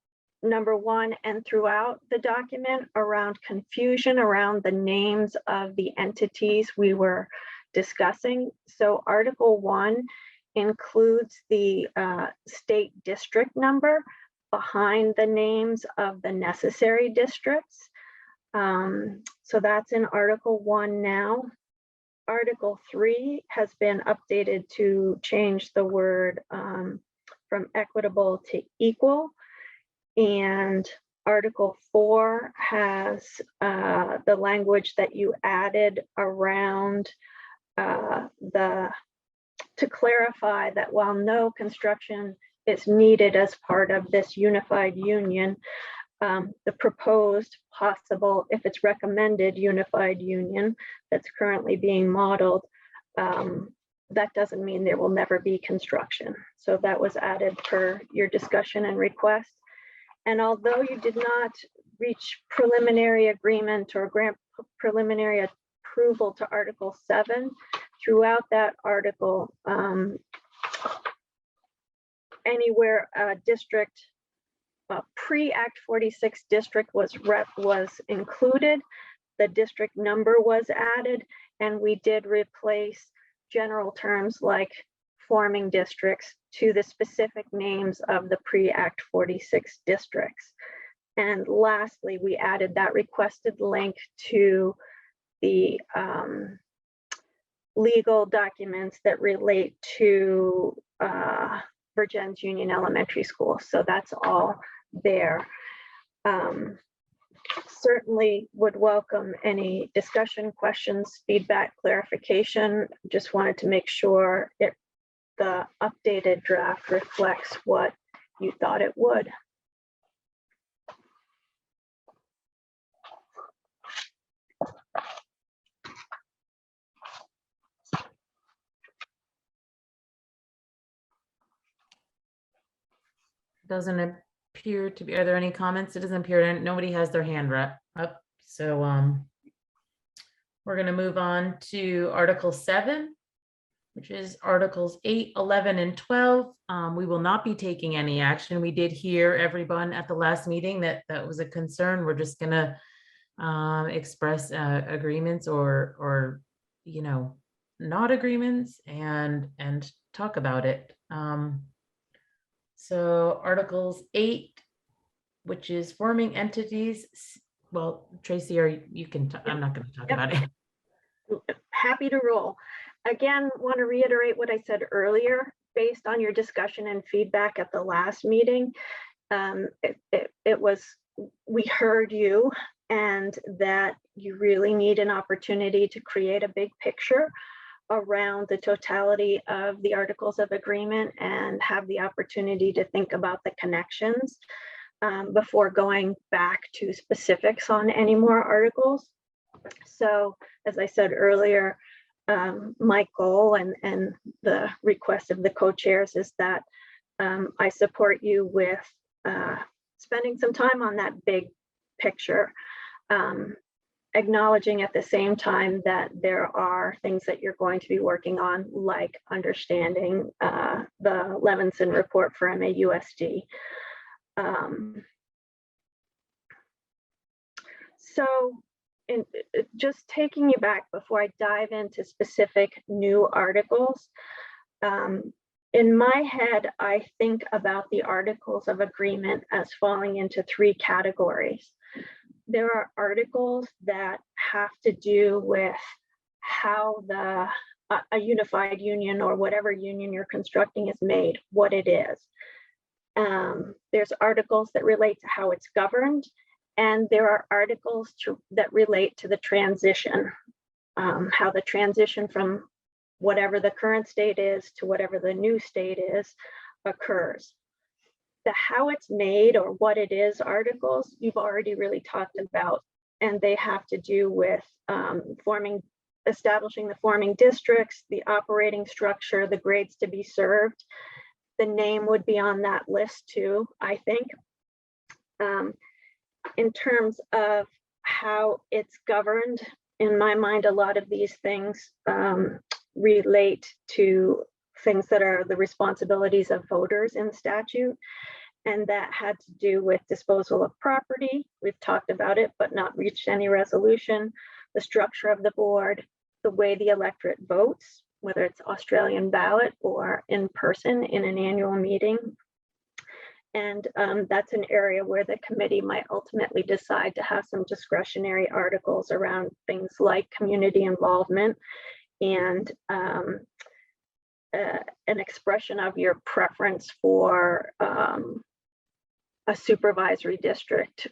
number 1 and throughout the document around confusion around the names of the entities we were discussing. So article 1 includes the state district number behind the names of the necessary districts. So that's in article 1 now. Article 3 has been updated to change the word from equitable to equal. And article 4 has the language that you added around to clarify that while no construction is needed as part of this unified union, the proposed possible, if it's recommended, unified union that's currently being modeled, that doesn't mean there will never be construction. So that was added per your discussion and request. And although you did not reach preliminary agreement or grant preliminary approval to Article 7, throughout that article, anywhere a district, pre-Act 46 district was included, the district number was added, and we did replace general terms like forming districts to the specific names of the pre-Act 46 districts. And lastly, we added that requested link to the legal documents that relate to Virgin's Union Elementary School. So that's all there. Certainly would welcome any discussion, questions, feedback, clarification. Just wanted to make sure the updated draft reflects what you thought it would. Doesn't appear to be. Are there any comments? It doesn't appear. Nobody has their hand up. So we're going to move on to Article 7, which is Articles 8, 11, and 12. We will not be taking any action. We did hear everyone at the last meeting that was a concern. We're just going to express agreements or not agreements and talk about it. So Articles 8, which is forming entities. Well, Tracy, you can, I'm not going to talk about it. Happy to roll. Again, want to reiterate what I said earlier, based on your discussion and feedback at the last meeting. It was, we heard you, and that you really need an opportunity to create a big picture around the totality of the articles of agreement and have the opportunity to think about the connections before going back to specifics on any more articles. So as I said earlier, my goal and the request of the co-chairs is that I support you with spending some time on that big picture. Acknowledging at the same time that there are things that you're going to be working on, like understanding the Levinson report for MAUSD. So just taking you back before I dive into specific new articles, in my head, I think about the articles of agreement as falling into 3 categories. there are articles that have to do with how a unified union or whatever union you're constructing is made, what it is. There's articles that relate to how it's governed, and there are articles that relate to the transition, how the transition from whatever the current state is to whatever the new state is occurs. The how it's made or what it is articles, you've already really talked about, and they have to do with establishing the forming districts, the operating structure, the grades to be served. The name would be on that list too, I think. In terms of how it's governed, in my mind, a lot of these things relate to things that are the responsibilities of voters in statute. And that had to do with disposal of property. We've talked about it, but not reached any resolution. The structure of the board, the way the electorate votes, whether it's Australian ballot or in person in an annual meeting. And that's an area where the committee might ultimately decide to have some discretionary articles around things like community involvement and an expression of your preference for a supervisory district,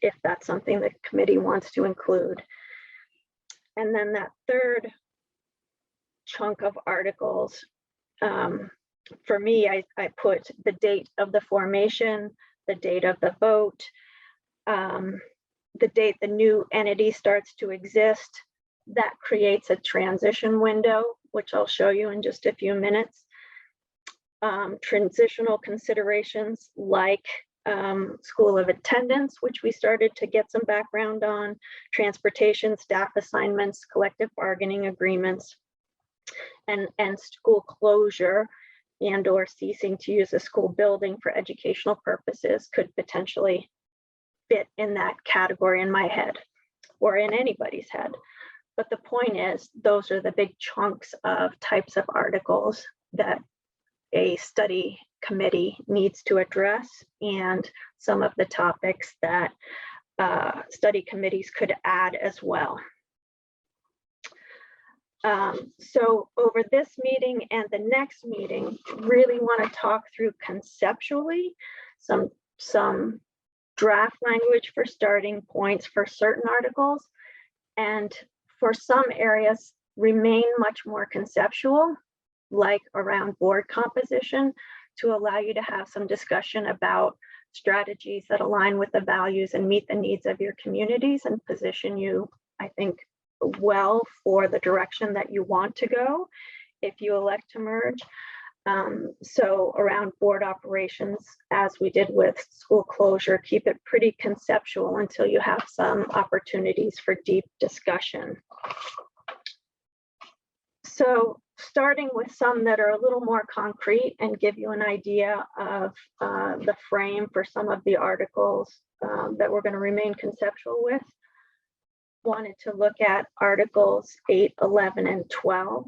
if that's something the committee wants to include. And then that third chunk of articles, for me, I put the date of the formation, the date of the vote, the date the new entity starts to exist. That creates a transition window, which I'll show you in just a few minutes. Transitional considerations like school of attendance, which we started to get some background on, transportation, staff assignments, collective bargaining agreements, and school closure and or ceasing to use a school building for educational purposes could potentially fit in that category in my head or in anybody's head. But the point is, those are the big chunks of types of articles that a study committee needs to address, and some of the topics that study committees could add as well. So over this meeting and the next meeting, really want to talk through conceptually some draft language for starting points for certain articles, and for some areas remain much more conceptual, like around board composition, to allow you to have some discussion about strategies that align with the values and meet the needs of your communities and position you, I think, well for the direction that you want to go if you elect to merge. So around board operations, as we did with school closure, keep it pretty conceptual until you have some opportunities for deep discussion. So starting with some that are a little more concrete and give you an idea of the frame for some of the articles that we're going to remain conceptual with. Wanted to look at articles 8, 11, and 12.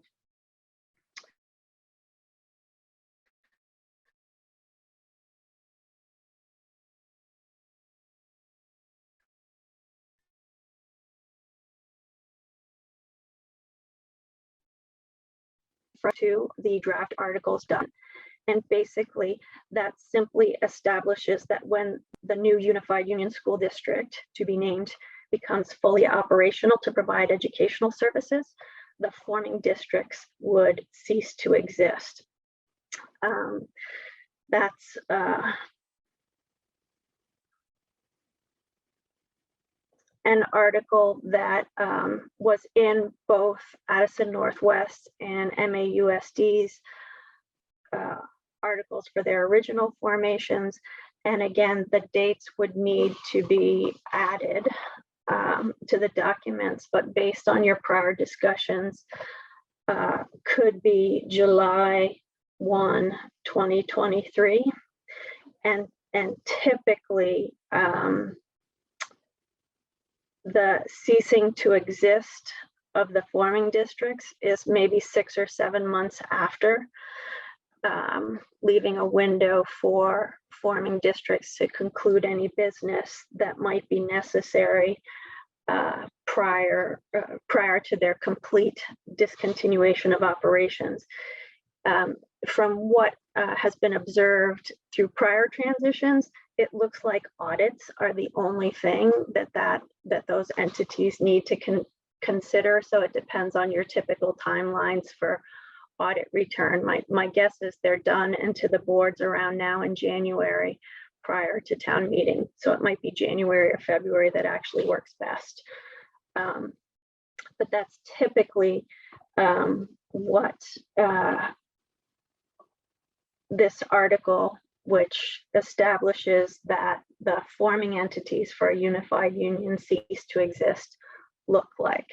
To the draft articles done. And basically that simply establishes that when the new unified union school district to be named becomes fully operational to provide educational services, the forming districts would cease to exist. That's an article that was in both Addison Northwest and MAUSD's articles for their original formations. And again, the dates would need to be added to the documents, but based on your prior discussions, could be July 1, 2023. And typically, the ceasing to exist of the forming districts is maybe 6 or 7 months after, leaving a window for forming districts to conclude any business that might be necessary prior to their complete discontinuation of operations. From what has been observed through prior transitions, it looks like audits are the only thing that those entities need to consider. So it depends on your typical timelines for audit return. My guess is they're done into the boards around now in January prior to town meeting. So it might be January or February that actually works best. But that's typically what this article, which establishes that the forming entities for a unified union cease to exist, look like.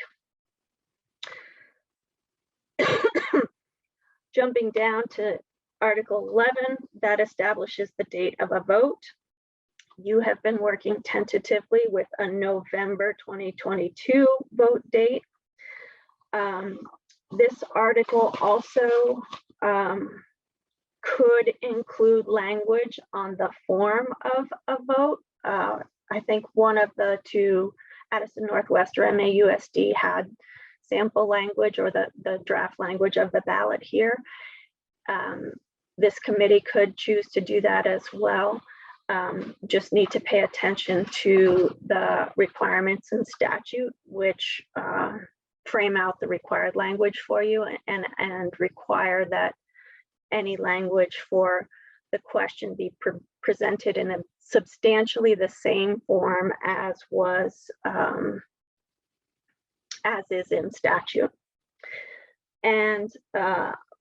Jumping down to Article 11, that establishes the date of a vote. You have been working tentatively with a November 2022 vote date. This article also could include language on the form of a vote. I think one of the two, Addison Northwest or MAUSD, had sample language or the draft language of the ballot here. This committee could choose to do that as well. Just need to pay attention to the requirements in statute, which frame out the required language for you and require that any language for the question be presented in a substantially the same form as is in statute. And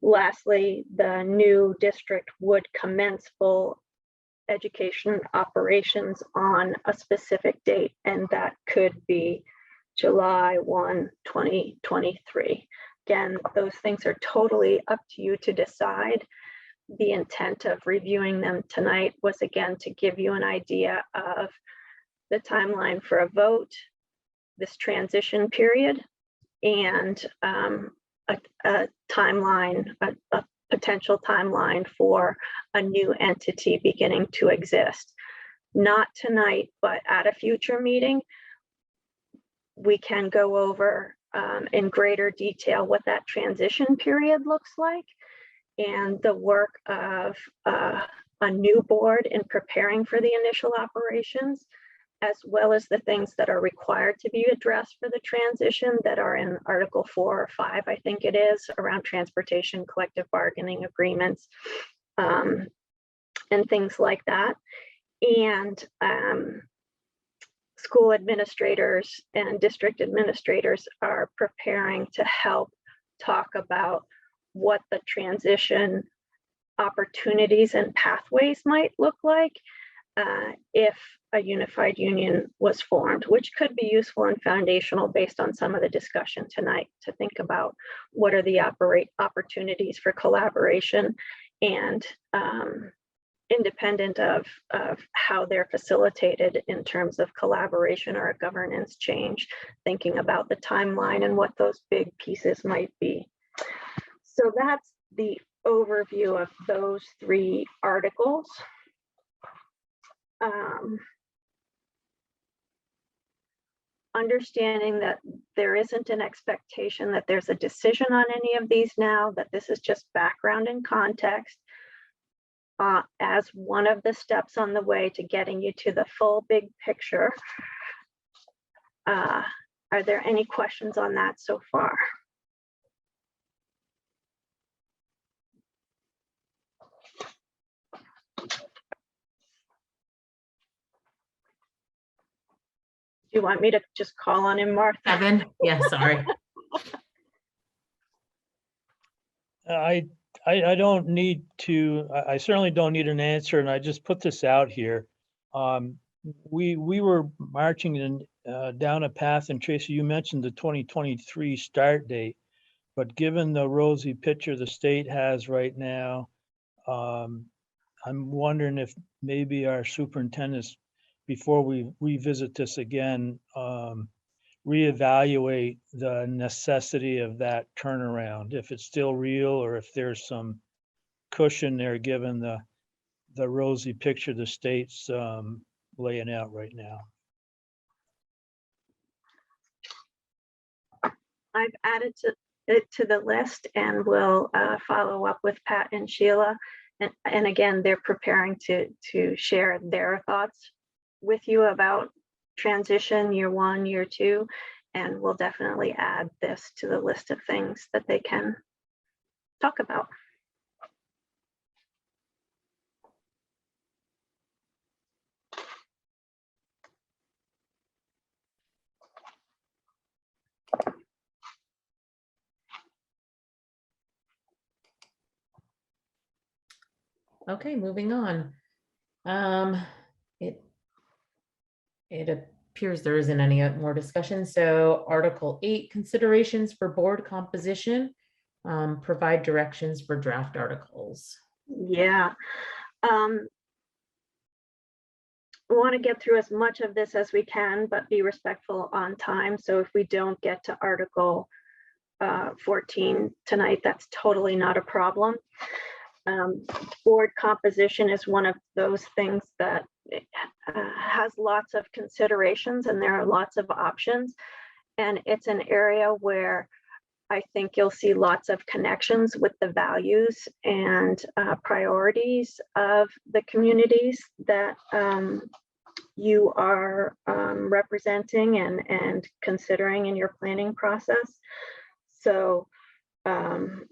lastly, the new district would commence full education operations on a specific date, and that could be July 1, 2023. Again, those things are totally up to you to decide. The intent of reviewing them tonight was, again, to give you an idea of the timeline for a vote, this transition period, and a timeline, a potential timeline for a new entity beginning to exist. Not tonight, but at a future meeting, we can go over in greater detail what that transition period looks like and the work of a new board in preparing for the initial operations, as well as the things that are required to be addressed for the transition that are in Article 4 or 5, I think it is, around transportation, collective bargaining agreements, and things like that. And school administrators and district administrators are preparing to help talk about what the transition opportunities and pathways might look like if a unified union was formed, which could be useful and foundational based on some of the discussion tonight to think about what are the opportunities for collaboration and independent of how they're facilitated in terms of collaboration or a governance change, thinking about the timeline and what those big pieces might be. So that's the overview of those three articles. Understanding that there isn't an expectation that there's a decision on any of these now, that this is just background and context as one of the steps on the way to getting you to the full big picture. Are there any questions on that so far? Do you want me to just call on him, Martha? Kevin? Yeah, sorry. I don't need to, I certainly don't need an answer, and I just put this out here. We were marching down a path, and Tracy, you mentioned the 2023 start date, but given the rosy picture the state has right now, I'm wondering if maybe our superintendents, before we revisit this again, reevaluate the necessity of that turnaround, if it's still real or if there's some cushion there given the rosy picture the state's laying out right now. I've added it to the list and will follow up with Pat and Sheila. And again, they're preparing to share their thoughts with you about transition year 1, year 2, and we'll definitely add this to the list of things that they can talk about. Okay, moving on. It appears there isn't any more discussion. So Article 8, considerations for board composition, provide directions for draft articles. Yeah. We want to get through as much of this as we can, but be respectful on time. So if we don't get to Article 14 tonight, that's totally not a problem. Board composition is one of those things that has lots of considerations, and there are lots of options. And it's an area where I think you'll see lots of connections with the values and priorities of the communities that you are representing and considering in your planning process. So I'm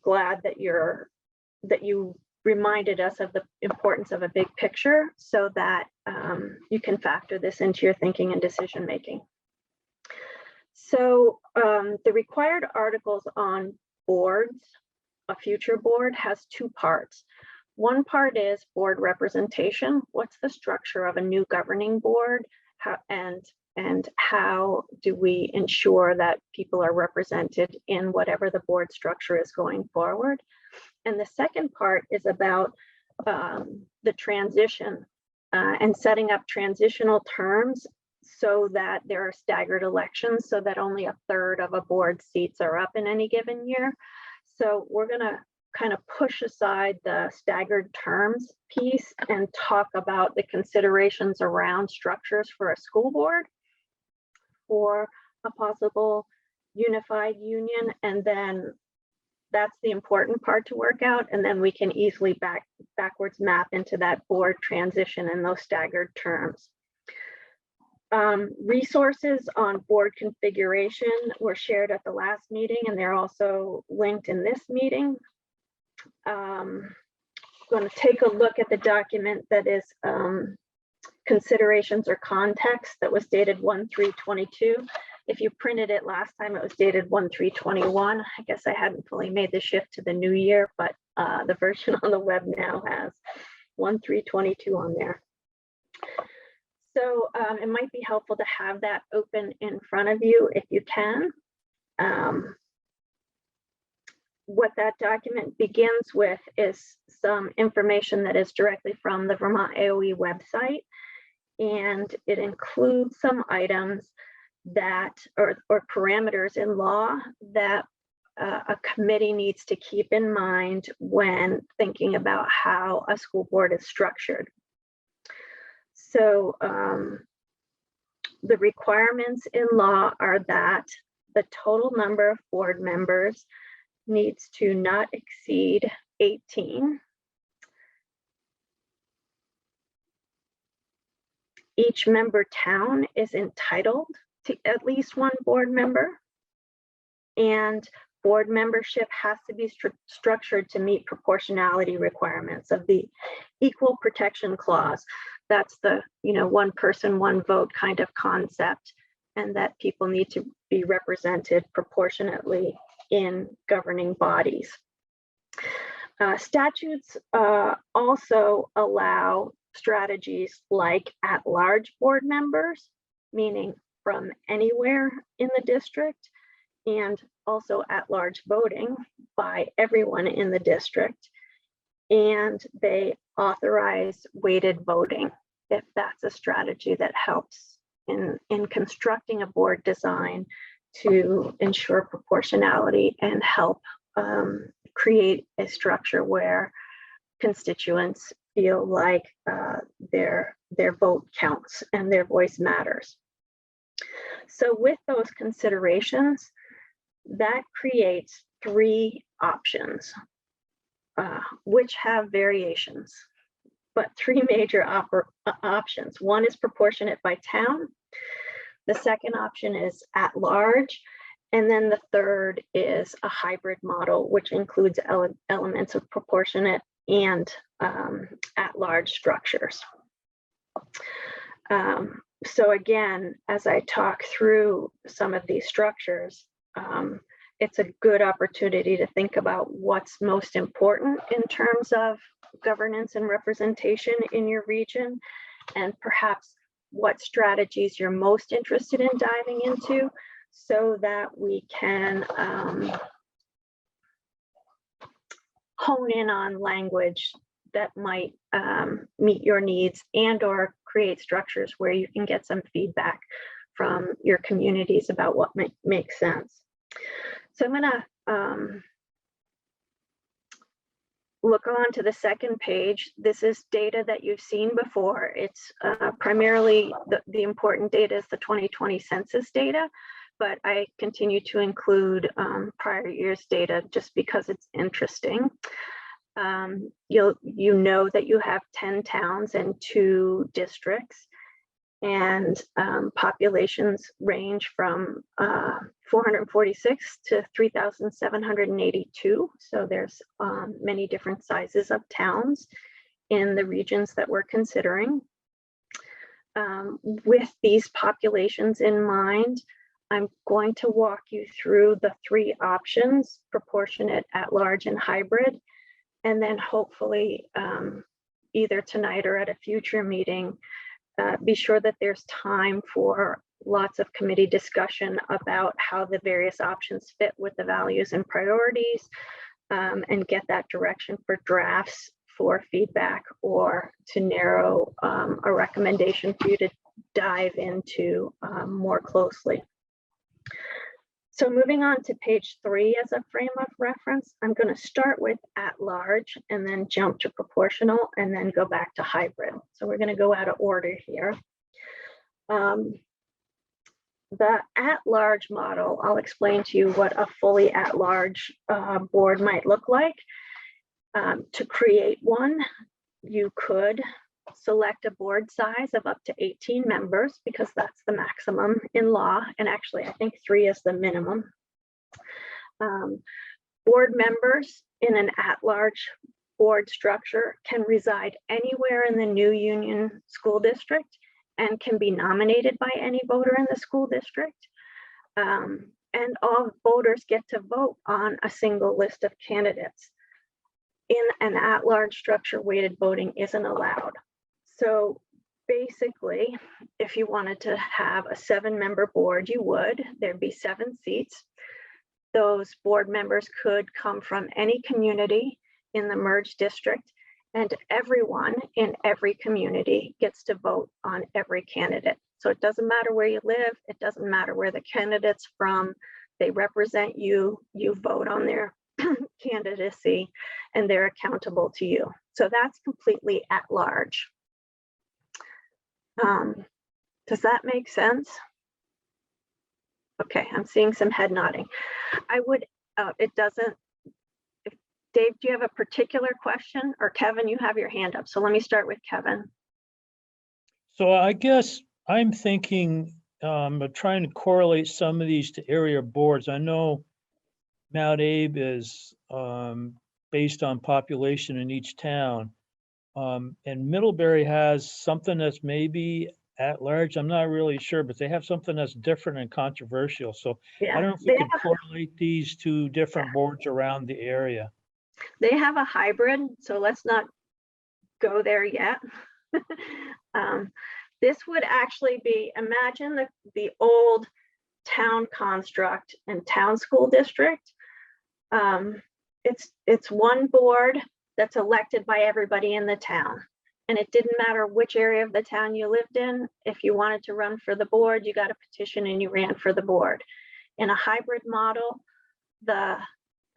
glad that you reminded us of the importance of a big picture so that you can factor this into your thinking and decision making. So the required articles on boards, a future board, has 2 parts. One part is board representation. What's the structure of a new governing board? And how do we ensure that people are represented in whatever the board structure is going forward? And the second part is about the transition and setting up transitional terms so that there are staggered elections, so that only 1/3 of a board seats are up in any given year. So we're going to kind of push aside the staggered terms piece and talk about the considerations around structures for a school board or a possible unified union. And then that's the important part to work out. And then we can easily backwards map into that board transition and those staggered terms. Resources on board configuration were shared at the last meeting, and they're also linked in this meeting. I'm going to take a look at the document that is considerations or context that was dated 1/3/22. If you printed it last time, it was dated 1/3/21. I guess I hadn't fully made the shift to the new year, but the version on the web now has 1/3/22 on there. So it might be helpful to have that open in front of you if you can. What that document begins with is some information that is directly from the Vermont AOE website, and it includes some items that or parameters in law that a committee needs to keep in mind when thinking about how a school board is structured. So the requirements in law are that the total number of board members needs to not exceed 18. Each member town is entitled to at least 1 board member, and board membership has to be structured to meet proportionality requirements of the Equal Protection Clause. That's the 1 person, 1 vote kind of concept, and that people need to be represented proportionately in governing bodies. Statutes also allow strategies like at-large board members, meaning from anywhere in the district, and also at-large voting by everyone in the district. And they authorize weighted voting if that's a strategy that helps in constructing a board design to ensure proportionality and help create a structure where constituents feel like their vote counts and their voice matters. So with those considerations, that creates 3 options, which have variations, but 3 major options. One is proportionate by town. The second option is at large. And then the third is a hybrid model, which includes elements of proportionate and at large structures. So again, as I talk through some of these structures, it's a good opportunity to think about what's most important in terms of governance and representation in your region, and perhaps what strategies you're most interested in diving into, so that we can hone in on language that might meet your needs and or create structures where you can get some feedback from your communities about what makes sense. So I'm gonna look on to the second page. This is data that you've seen before. It's primarily the important data is the 2020 census data, but I continue to include prior year's data just because it's interesting. You know that you have 10 towns and 2 districts, and populations range from 446 to 3,782. So there's many different sizes of towns in the regions that we're considering. With these populations in mind, I'm going to walk you through the 3 options: proportionate, at large, and hybrid. And then hopefully either tonight or at a future meeting, be sure that there's time for lots of committee discussion about how the various options fit with the values and priorities, and get that direction for drafts for feedback, or to narrow a recommendation for you to dive into more closely. So moving on to page 3 as a frame of reference, I'm going to start with at large and then jump to proportional and then go back to hybrid. So we're going to go out of order here. The at large model, I'll explain to you what a fully at large board might look like. To create one, you could select a board size of up to 18 members, because that's the maximum in law. And actually, I think 3 is the minimum. Board members in an at-large board structure can reside anywhere in the new union school district and can be nominated by any voter in the school district. And all voters get to vote on a single list of candidates. In an at-large structure, weighted voting isn't allowed. So basically, if you wanted to have a 7-member board, you would. There'd be 7 seats. Those board members could come from any community in the merged district, and everyone in every community gets to vote on every candidate. So it doesn't matter where you live. It doesn't matter where the candidate's from. They represent you. You vote on their candidacy, and they're accountable to you. So that's completely at large. Does that make sense? Okay, I'm seeing some head nodding. I would, it doesn't, Dave, do you have a particular question? Or Kevin, you have your hand up. So let me start with Kevin. So I guess I'm thinking of trying to correlate some of these to area boards. I know Mount Abe is based on population in each town. And Middlebury has something that's maybe at large. I'm not really sure, but they have something that's different and controversial. So Yeah, I don't know if we could correlate these two different boards around the area. They have a hybrid, so let's not go there yet. This would actually be, imagine the old town construct and town school district. It's one board that's elected by everybody in the town. And it didn't matter which area of the town you lived in. If you wanted to run for the board, you got a petition and you ran for the board. In a hybrid model, the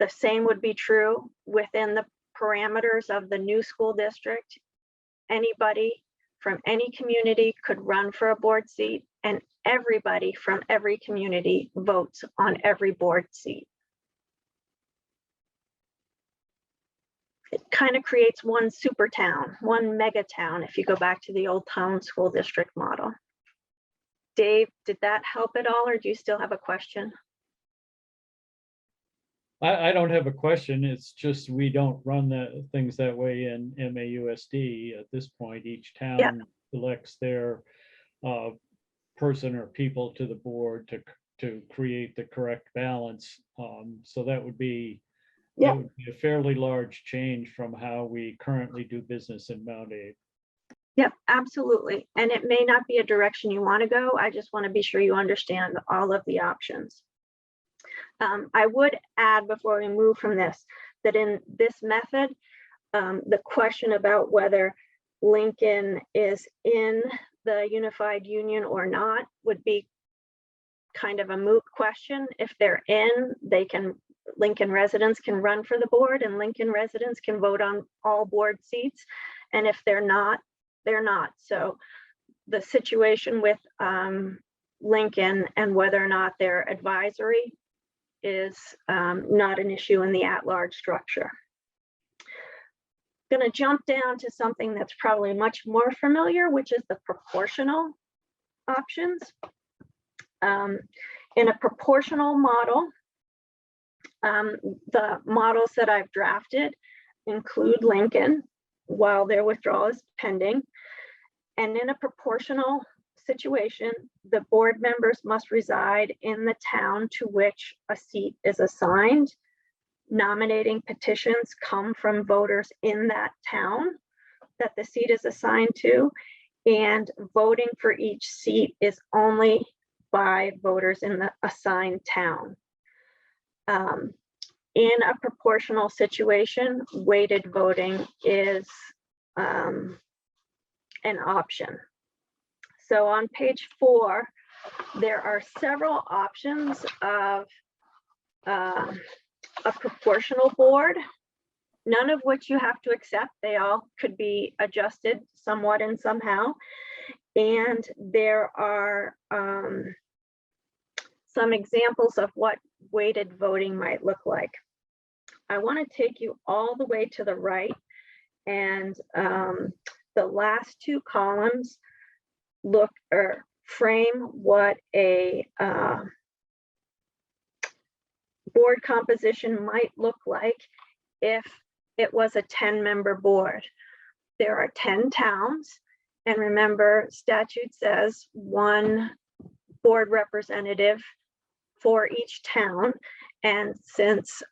same would be true within the parameters of the new school district. anybody from any community could run for a board seat, and everybody from every community votes on every board seat. It kind of creates one super town, one mega town, if you go back to the old town school district model. Dave, did that help at all, or do you still have a question? I don't have a question. It's just we don't run the things that way in MAUSD at this point. Each town elects their person or people to the board to create the correct balance. So that would be that would be a fairly large change from how we currently do business in Mount Abe. Yep, absolutely. And it may not be a direction you want to go. I just want to be sure you understand all of the options. I would add before we move from this, that in this method, the question about whether Lincoln is in the unified union or not would be kind of a moot question. If they're in, Lincoln residents can run for the board, and Lincoln residents can vote on all board seats. And if they're not, they're not. So the situation with Lincoln and whether or not they're advisory is not an issue in the at-large structure. Going to jump down to something that's probably much more familiar, which is the proportional options. In a proportional model, the models that I've drafted include Lincoln while their withdrawal is pending. And in a proportional situation, the board members must reside in the town to which a seat is assigned. Nominating petitions come from voters in that town that the seat is assigned to, and voting for each seat is only by voters in the assigned town. In a proportional situation, weighted voting is an option. So on page 4, there are several options of a proportional board, none of which you have to accept. They all could be adjusted somewhat and somehow. And there are some examples of what weighted voting might look like. I want to take you all the way to the right, and the last 2 columns look or frame what a board composition might look like if it was a 10-member board. There are 10 towns, and remember, statute says 1 board representative for each town. And since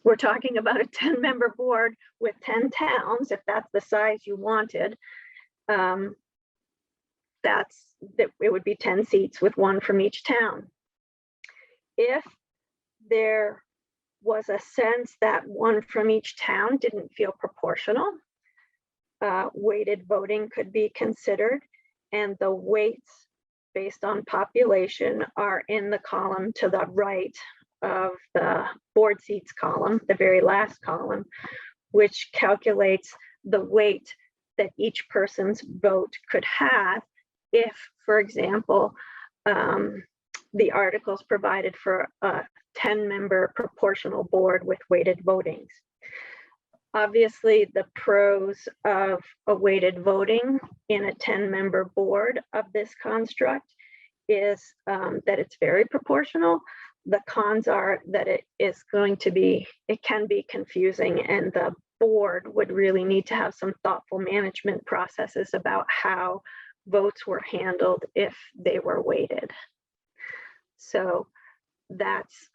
we're talking about a 10-member board with 10 towns, if that's the size you wanted, it would be 10 seats with 1 from each town. If there was a sense that 1 from each town didn't feel proportional, weighted voting could be considered, and the weights based on population are in the column to the right of the board seats column, the very last column, which calculates the weight that each person's vote could have if, for example, the articles provided for a 10-member proportional board with weighted votings. Obviously, the pros of a weighted voting in a 10-member board of this construct is that it's very proportional. The cons are that it can be confusing, and the board would really need to have some thoughtful management processes about how votes were handled if they were weighted. So that's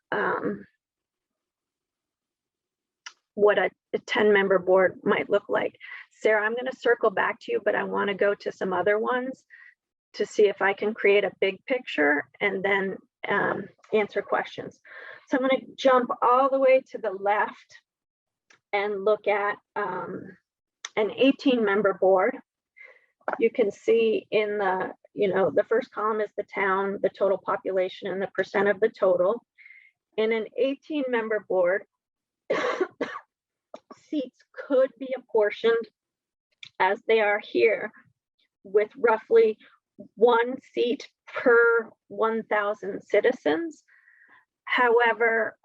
what a 10-member board might look like. Sarah, I'm going to circle back to you, but I want to go to some other ones to see if I can create a big picture and then answer questions. So I'm going to jump all the way to the left and look at an 18-member board. You can see in the first column is the town, the total population, and the percent of the total. In an 18-member board, seats could be apportioned as they are here, with roughly 1 seat per 1,000 citizens. However,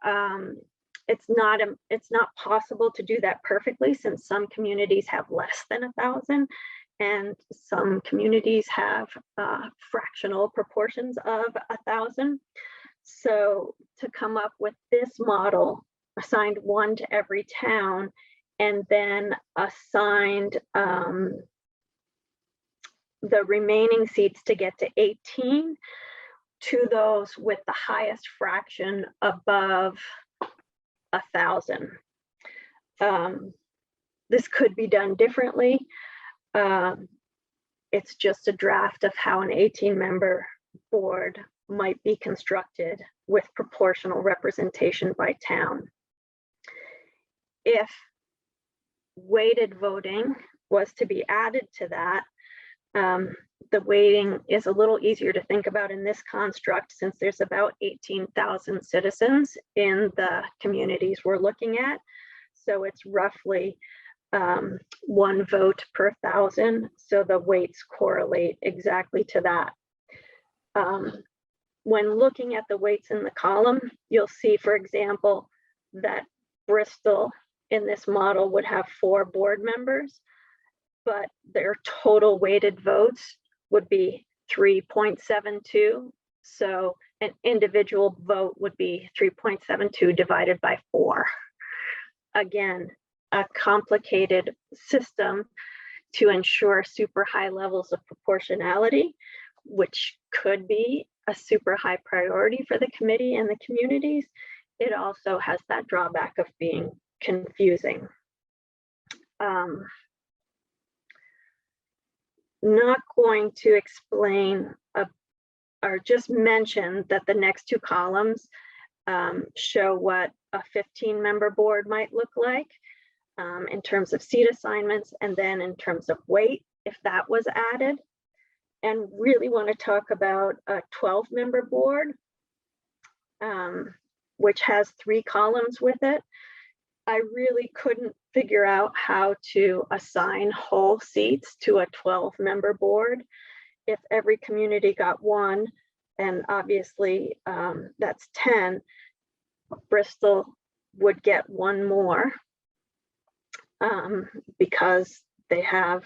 it's not possible to do that perfectly, since some communities have less than 1,000 and some communities have fractional proportions of 1,000. So to come up with this model, assigned 1 to every town, and then assigned the remaining seats to get to 18 to those with the highest fraction above 1,000. This could be done differently. It's just a draft of how an 18-member board might be constructed with proportional representation by town. If weighted voting was to be added to that, the weighting is a little easier to think about in this construct, since there's about 18,000 citizens in the communities we're looking at. So it's roughly 1 vote per 1,000. So the weights correlate exactly to that. When looking at the weights in the column, you'll see, for example, that Bristol in this model would have 4 board members, but their total weighted votes would be 3.72. So an individual vote would be 3.72 divided by 4. Again, a complicated system to ensure super high levels of proportionality, which could be a super high priority for the committee and the communities. It also has that drawback of being confusing. Not going to explain or just mention that the next 2 columns show what a 15-member board might look like in terms of seat assignments, and then in terms of weight, if that was added. And really want to talk about a 12-member board, which has 3 columns with it. I really couldn't figure out how to assign whole seats to a 12-member board. If every community got 1, and obviously that's 10, Bristol would get 1 more because they have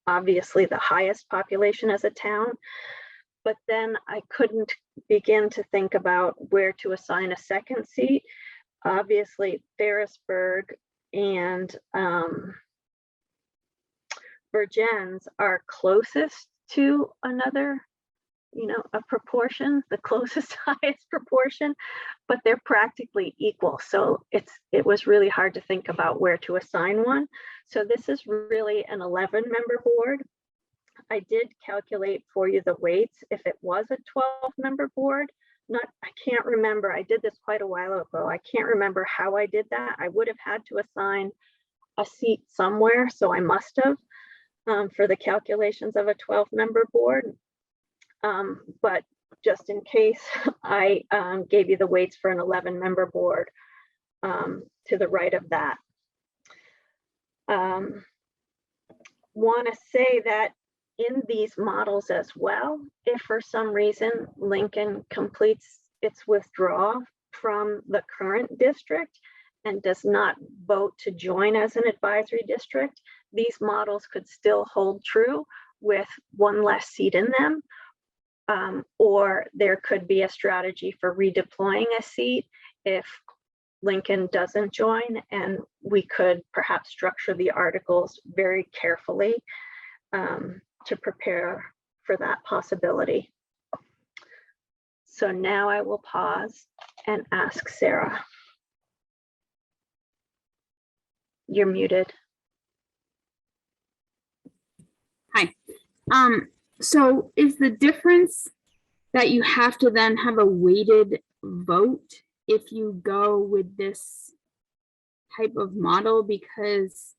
obviously the highest population as a town. But then I couldn't begin to think about where to assign a second seat. Obviously, Ferrisburg and Vergennes are closest to another, a proportion, the closest highest proportion, but they're practically equal. So it was really hard to think about where to assign one. So this is really an 11-member board. I did calculate for you the weights if it was a 12-member board. I can't remember. I did this quite a while ago. I can't remember how I did that. I would have had to assign a seat somewhere, so I must have for the calculations of a 12-member board. But just in case, I gave you the weights for an 11-member board to the right of that. Want to say that in these models as well, if for some reason Lincoln completes its withdrawal from the current district and does not vote to join as an advisory district, these models could still hold true with 1 less seat in them. Or there could be a strategy for redeploying a seat if Lincoln doesn't join, and we could perhaps structure the articles very carefully to prepare for that possibility. So now I will pause and ask Sarah. You're muted. Hi. So is the difference that you have to then have a weighted vote if you go with this type of model? Because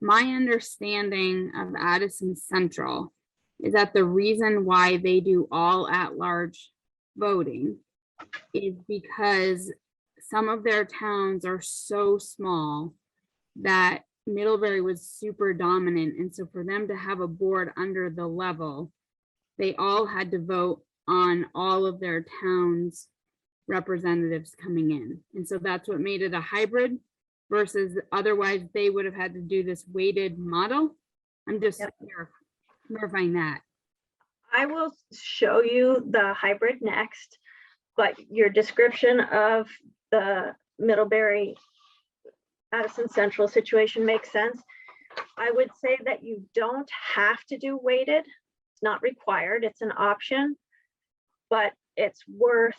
my understanding of Addison Central is that the reason why they do all at-large voting is because some of their towns are so small that Middlebury was super dominant. And so for them to have a board under the level, they all had to vote on all of their towns' representatives coming in. And so that's what made it a hybrid versus otherwise they would have had to do this weighted model. I'm just clarifying that. I will show you the hybrid next, but your description of the Middlebury Addison Central situation makes sense. I would say that you don't have to do weighted. It's not required, it's an option, but it's worth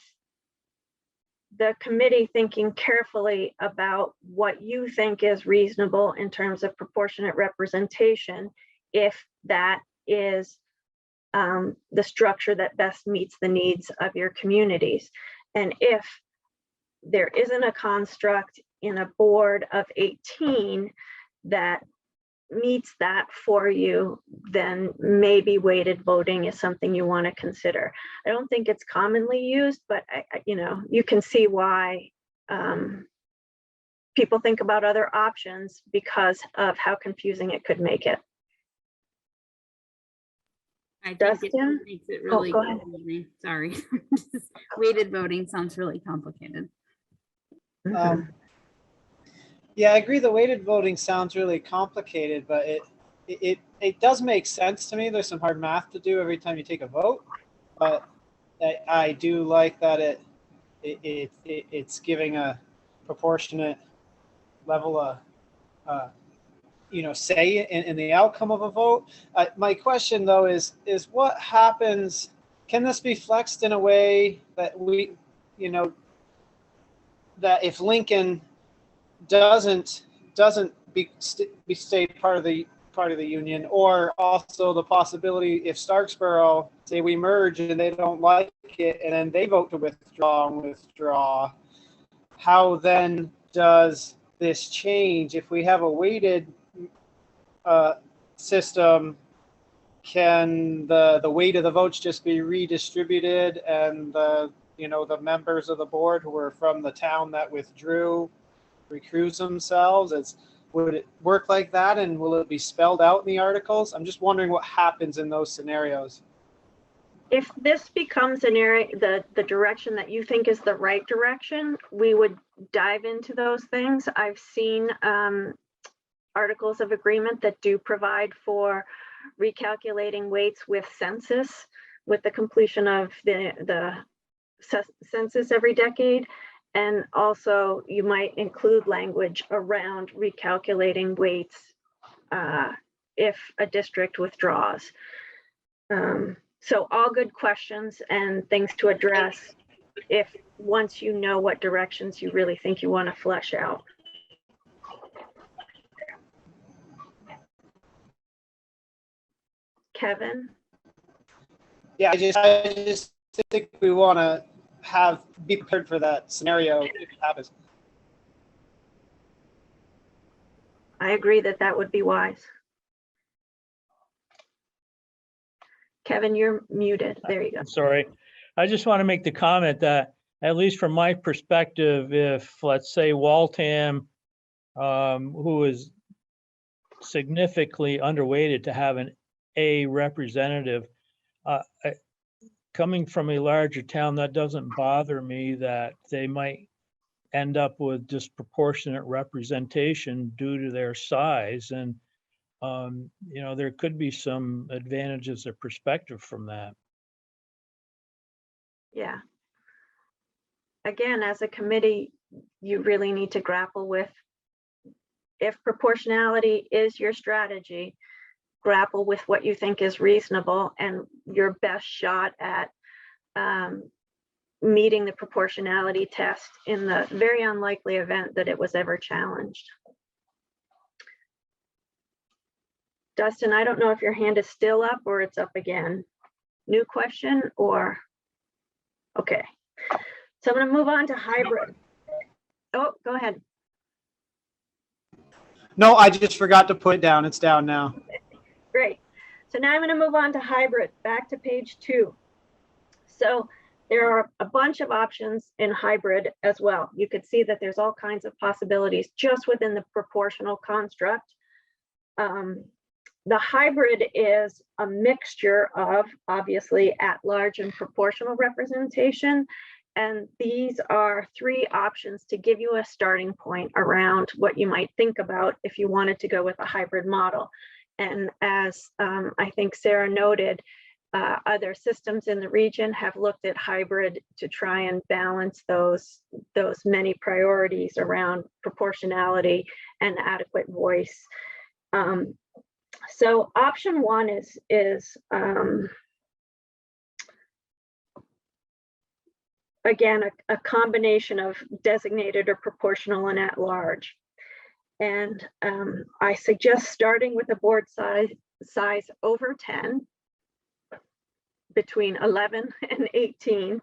the committee thinking carefully about what you think is reasonable in terms of proportionate representation, if that is the structure that best meets the needs of your communities. And if there isn't a construct in a board of 18 that meets that for you, then maybe weighted voting is something you want to consider. I don't think it's commonly used, but you can see why people think about other options because of how confusing it could make it. I think Dustin? it makes it really go ahead. confusing. Sorry. Weighted voting sounds really complicated. Yeah, I agree. The weighted voting sounds really complicated, but it does make sense to me. There's some hard math to do every time you take a vote, but I do like that it's giving a proportionate level of say in the outcome of a vote. My question though is what happens? Can this be flexed in a way that that if Lincoln doesn't stay part of the union, or also the possibility if Starksboro, say we merge and they don't like it and then they vote to withdraw, how then does this change? If we have a weighted system, can the weight of the votes just be redistributed and the members of the board who are from the town that withdrew recuse themselves? Would it work like that, and will it be spelled out in the articles? I'm just wondering what happens in those scenarios. If this becomes an area, the direction that you think is the right direction, we would dive into those things. I've seen articles of agreement that do provide for recalculating weights with census, with the completion of the census every decade. And also you might include language around recalculating weights if a district withdraws. So all good questions and things to address if once you know what directions you really think you want to flesh out. Kevin? Yeah, I just think we want to be prepared for that scenario if it happens. I agree that would be wise. Kevin, you're muted. There you go. Sorry. I just want to make the comment that, at least from my perspective, if, let's say, Waltham, who is significantly underweighted to have an A representative, coming from a larger town, that doesn't bother me that they might end up with disproportionate representation due to their size. And, there could be some advantages of perspective from that. Yeah. Again, as a committee, you really need to grapple with, if proportionality is your strategy, grapple with what you think is reasonable and your best shot at meeting the proportionality test in the very unlikely event that it was ever challenged. Dustin, I don't know if your hand is still up or it's up again. New question or? Okay. So I'm going to move on to hybrid. Oh, go ahead. No, I just forgot to put it down. It's down now. Great. So now I'm going to move on to hybrid, back to page 2. So there are a bunch of options in hybrid as well. You could see that there's all kinds of possibilities just within the proportional construct. The hybrid is a mixture of obviously at-large and proportional representation. And these are 3 options to give you a starting point around what you might think about if you wanted to go with a hybrid model. And as I think Sarah noted, other systems in the region have looked at hybrid to try and balance those many priorities around proportionality and adequate voice. So option 1 is again, a combination of designated or proportional and at large. And I suggest starting with a board size over 10, between 11 and 18.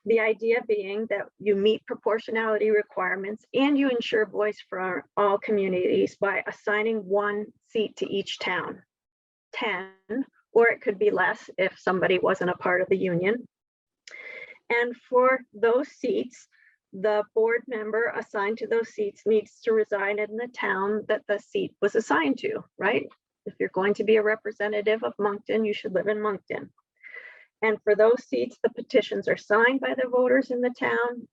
The idea being that you meet proportionality requirements and you ensure voice for all communities by assigning 1 seat to each town, 10, or it could be less if somebody wasn't a part of the union. And for those seats, the board member assigned to those seats needs to reside in the town that the seat was assigned to, right? If you're going to be a representative of Moncton, you should live in Moncton. And for those seats, the petitions are signed by the voters in the town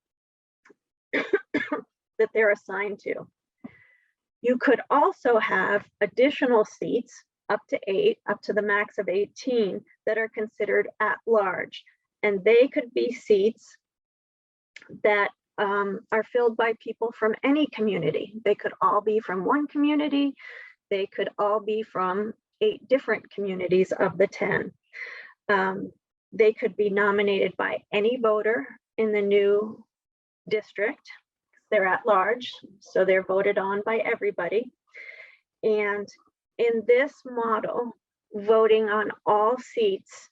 that they're assigned to. You could also have additional seats, up to 8, up to the max of 18, that are considered at large. And they could be seats that are filled by people from any community. They could all be from one community. They could all be from 8 different communities of the 10. They could be nominated by any voter in the new district. They're at large, so they're voted on by everybody. And in this model, voting on all seats,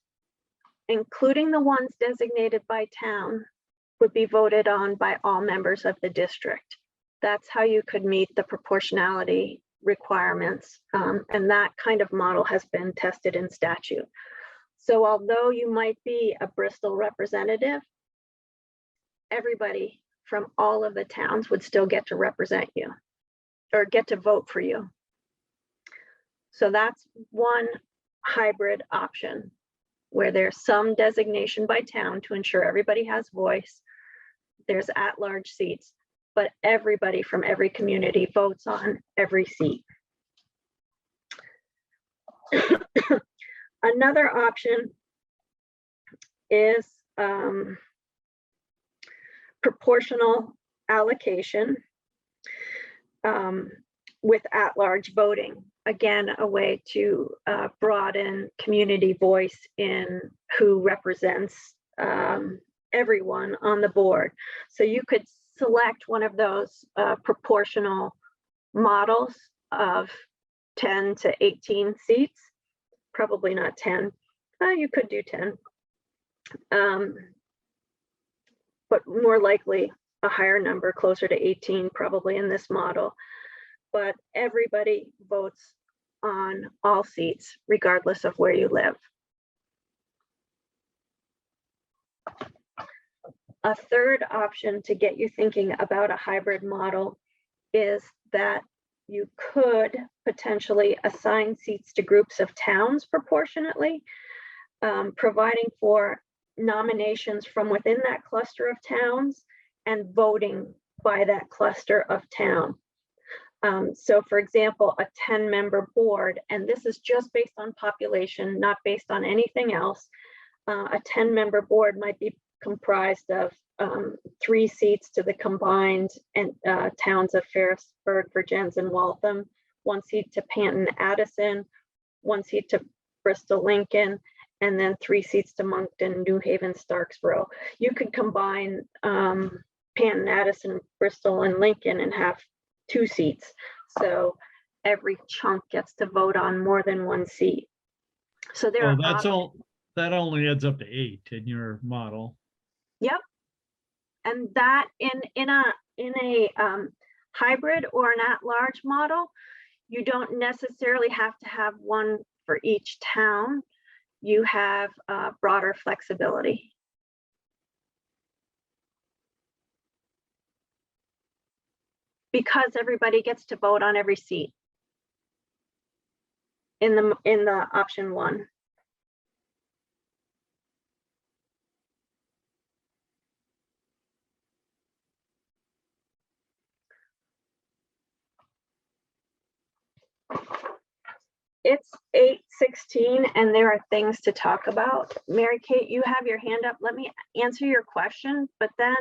including the ones designated by town, would be voted on by all members of the district. That's how you could meet the proportionality requirements. And that kind of model has been tested in statute. So although you might be a Bristol representative, everybody from all of the towns would still get to represent you or get to vote for you. So that's one hybrid option where there's some designation by town to ensure everybody has voice. There's at-large seats, but everybody from every community votes on every seat. Another option is proportional allocation with at-large voting. Again, a way to broaden community voice in who represents everyone on the board. So you could select one of those proportional models of 10 to 18 seats. Probably not 10. You could do 10. But more likely a higher number, closer to 18, probably in this model. But everybody votes on all seats, regardless of where you live. A third option to get you thinking about a hybrid model is that you could potentially assign seats to groups of towns proportionately, providing for nominations from within that cluster of towns and voting by that cluster of town. So for example, a 10-member board, and this is just based on population, not based on anything else. A 10-member board might be comprised of 3 seats to the combined towns of Ferrisburgh, Virgins, and Waltham, 1 seat to Panton, Addison, 1 seat to Bristol, Lincoln, and then 3 seats to Moncton, New Haven, Starksboro. You could combine Panton, Addison, Bristol, and Lincoln and have 2 seats. So every chunk gets to vote on more than 1 seat. So there are that's all. That only adds up to 8 in your model. Yep. And that in a hybrid or an at-large model, you don't necessarily have to have 1 for each town. You have broader flexibility. Because everybody gets to vote on every seat. in the option 1. It's 8:16 and there are things to talk about. Mary Kate, you have your hand up. Let me answer your question, but then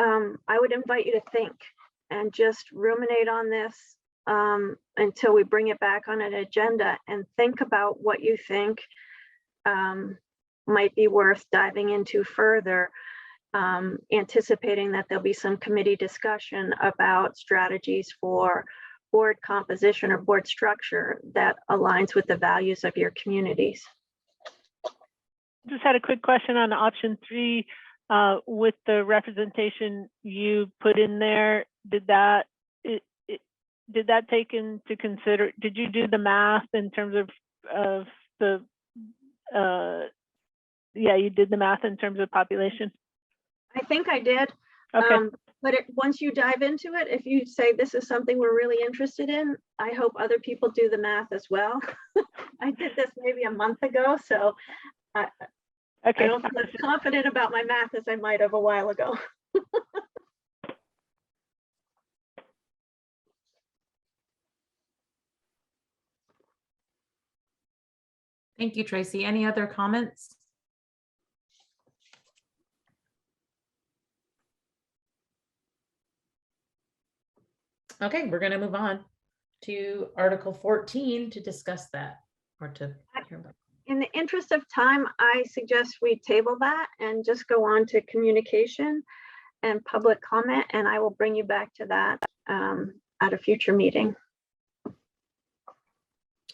I would invite you to think and just ruminate on this until we bring it back on an agenda, and think about what you think might be worth diving into further, anticipating that there'll be some committee discussion about strategies for board composition or board structure that aligns with the values of your communities. Just had a quick question on option 3 with the representation you put in there. Did that take into consider? Did you do the math in terms of the? Yeah, you did the math in terms of population. I think I did. Okay. But once you dive into it, if you say this is something we're really interested in, I hope other people do the math as well. I did this maybe a month ago, so I don't feel as confident about my math as I might have a while ago. Thank you, Tracy. Any other comments? Okay, we're going to move on to Article 14 to discuss that, or to hear about. In the interest of time, I suggest we table that and just go on to communication and public comment, and I will bring you back to that at a future meeting.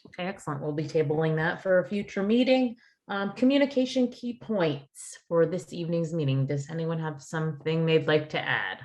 Okay, excellent. We'll be tabling that for a future meeting. Communication key points for this evening's meeting. Does anyone have something they'd like to add?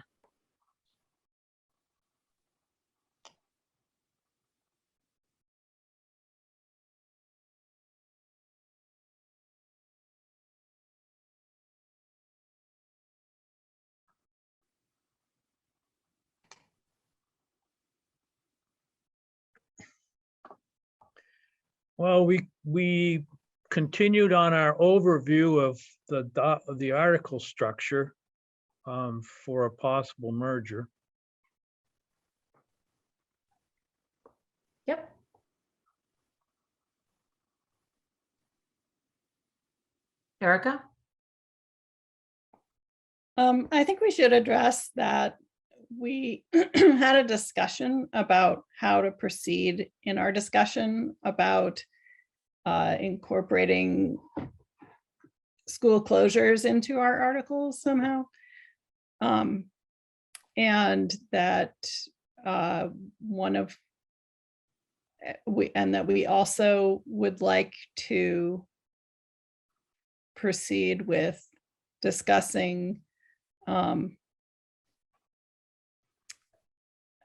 Well, we continued on our overview of the article structure for a possible merger. Yep. Erica? I think we should address that we had a discussion about how to proceed in our discussion about incorporating school closures into our articles somehow. And that we also would like to proceed with discussing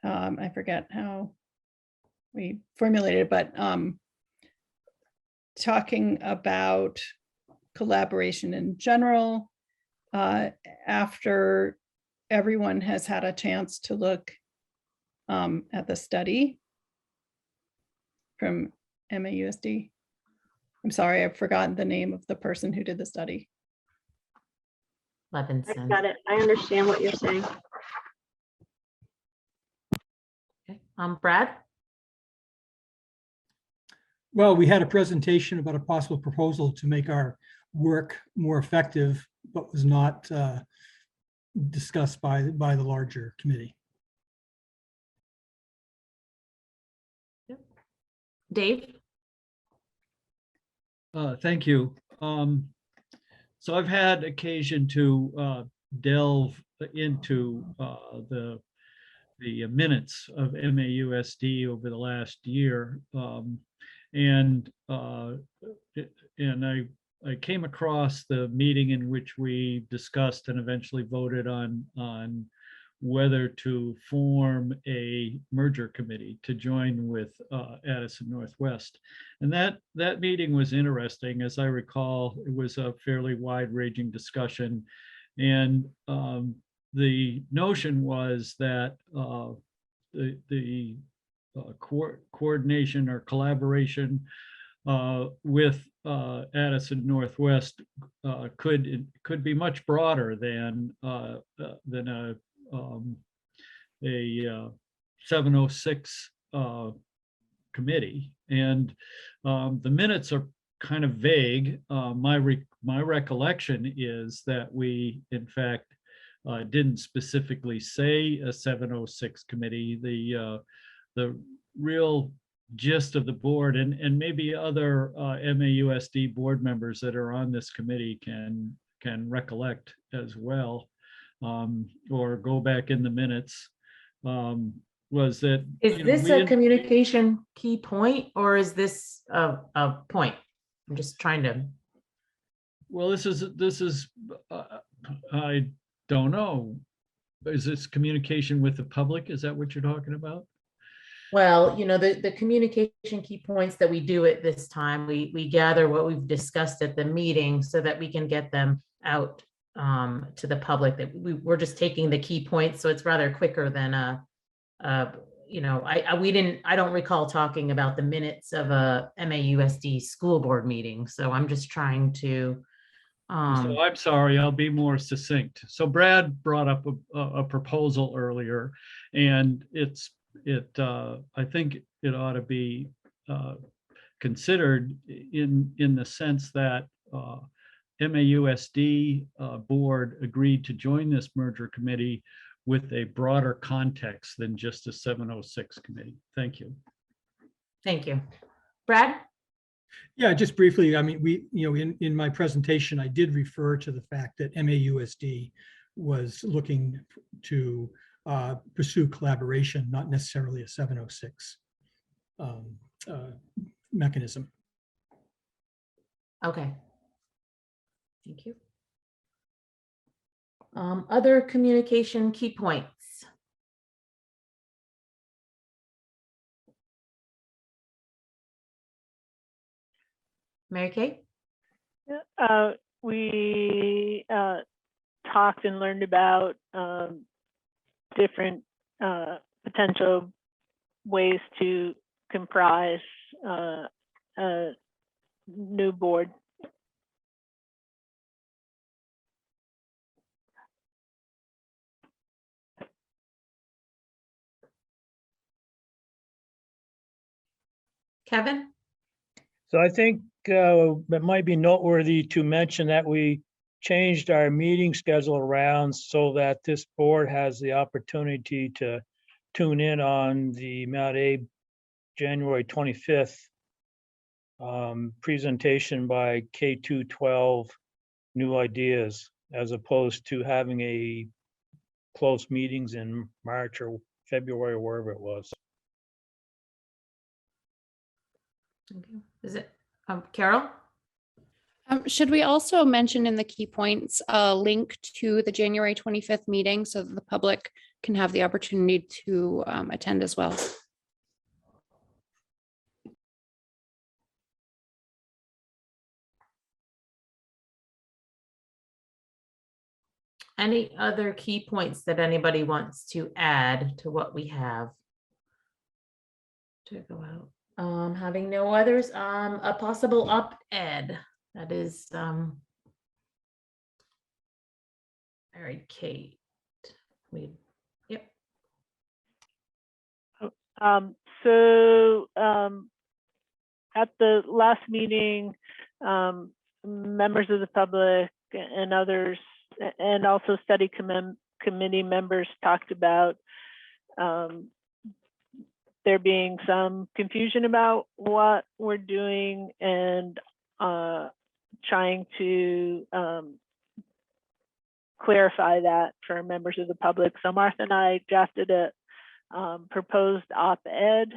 I forget how we formulated it, but talking about collaboration in general after everyone has had a chance to look at the study from MAUSD. I'm sorry, I've forgotten the name of the person who did the study. Levinson. I got it. I understand what you're saying. Okay. Brad? Well, we had a presentation about a possible proposal to make our work more effective, but was not discussed by the larger committee. Dave? Thank you. So I've had occasion to delve into the minutes of MAUSD over the last year, and I came across the meeting in which we discussed and eventually voted on whether to form a merger committee to join with Addison Northwest. And that meeting was interesting. As I recall, it was a fairly wide-ranging discussion. And the notion was that the coordination or collaboration with Addison Northwest could be much broader than a 706 committee. And the minutes are kind of vague. My recollection is that we, in fact, didn't specifically say a 706 committee. The real gist of the board, and maybe other MAUSD board members that are on this committee can recollect as well, or go back in the minutes, was that. Is this a communication key point, or is this a point? I'm just trying to. Well, this is I don't know. Is this communication with the public? Is that what you're talking about? Well, the communication key points that we do at this time, we gather what we've discussed at the meeting so that we can get them out to the public. That we're just taking the key points, so it's rather quicker than I don't recall talking about the minutes of a MAUSD school board meeting. So I'm just trying to. So I'm sorry, I'll be more succinct. So Brad brought up a proposal earlier, and I think it ought to be considered in the sense that MAUSD board agreed to join this merger committee with a broader context than just a 706 committee. Thank you. Thank you. Brad? Yeah, just briefly, I mean, in my presentation, I did refer to the fact that MAUSD was looking to pursue collaboration, not necessarily a 706 mechanism. Okay. Thank you. Other communication key points. Mary Kay? We talked and learned about different potential ways to comprise a new board. Kevin? So I think it might be noteworthy to mention that we changed our meeting schedule around so that this board has the opportunity to tune in on the Mount Abe January 25th presentation by K212 New Ideas, as opposed to having a close meetings in March or February or wherever it was. Okay. Is it Carol? Should we also mention in the key points a link to the January 25th meeting so that the public can have the opportunity to attend as well? Any other key points that anybody wants to add to what we have to go out? Having no others, a possible op-ed. That is, all right, Kate. Yep. So at the last meeting, members of the public and others, and also study committee members talked about there being some confusion about what we're doing and trying to clarify that for members of the public. So Martha and I drafted a proposed op-ed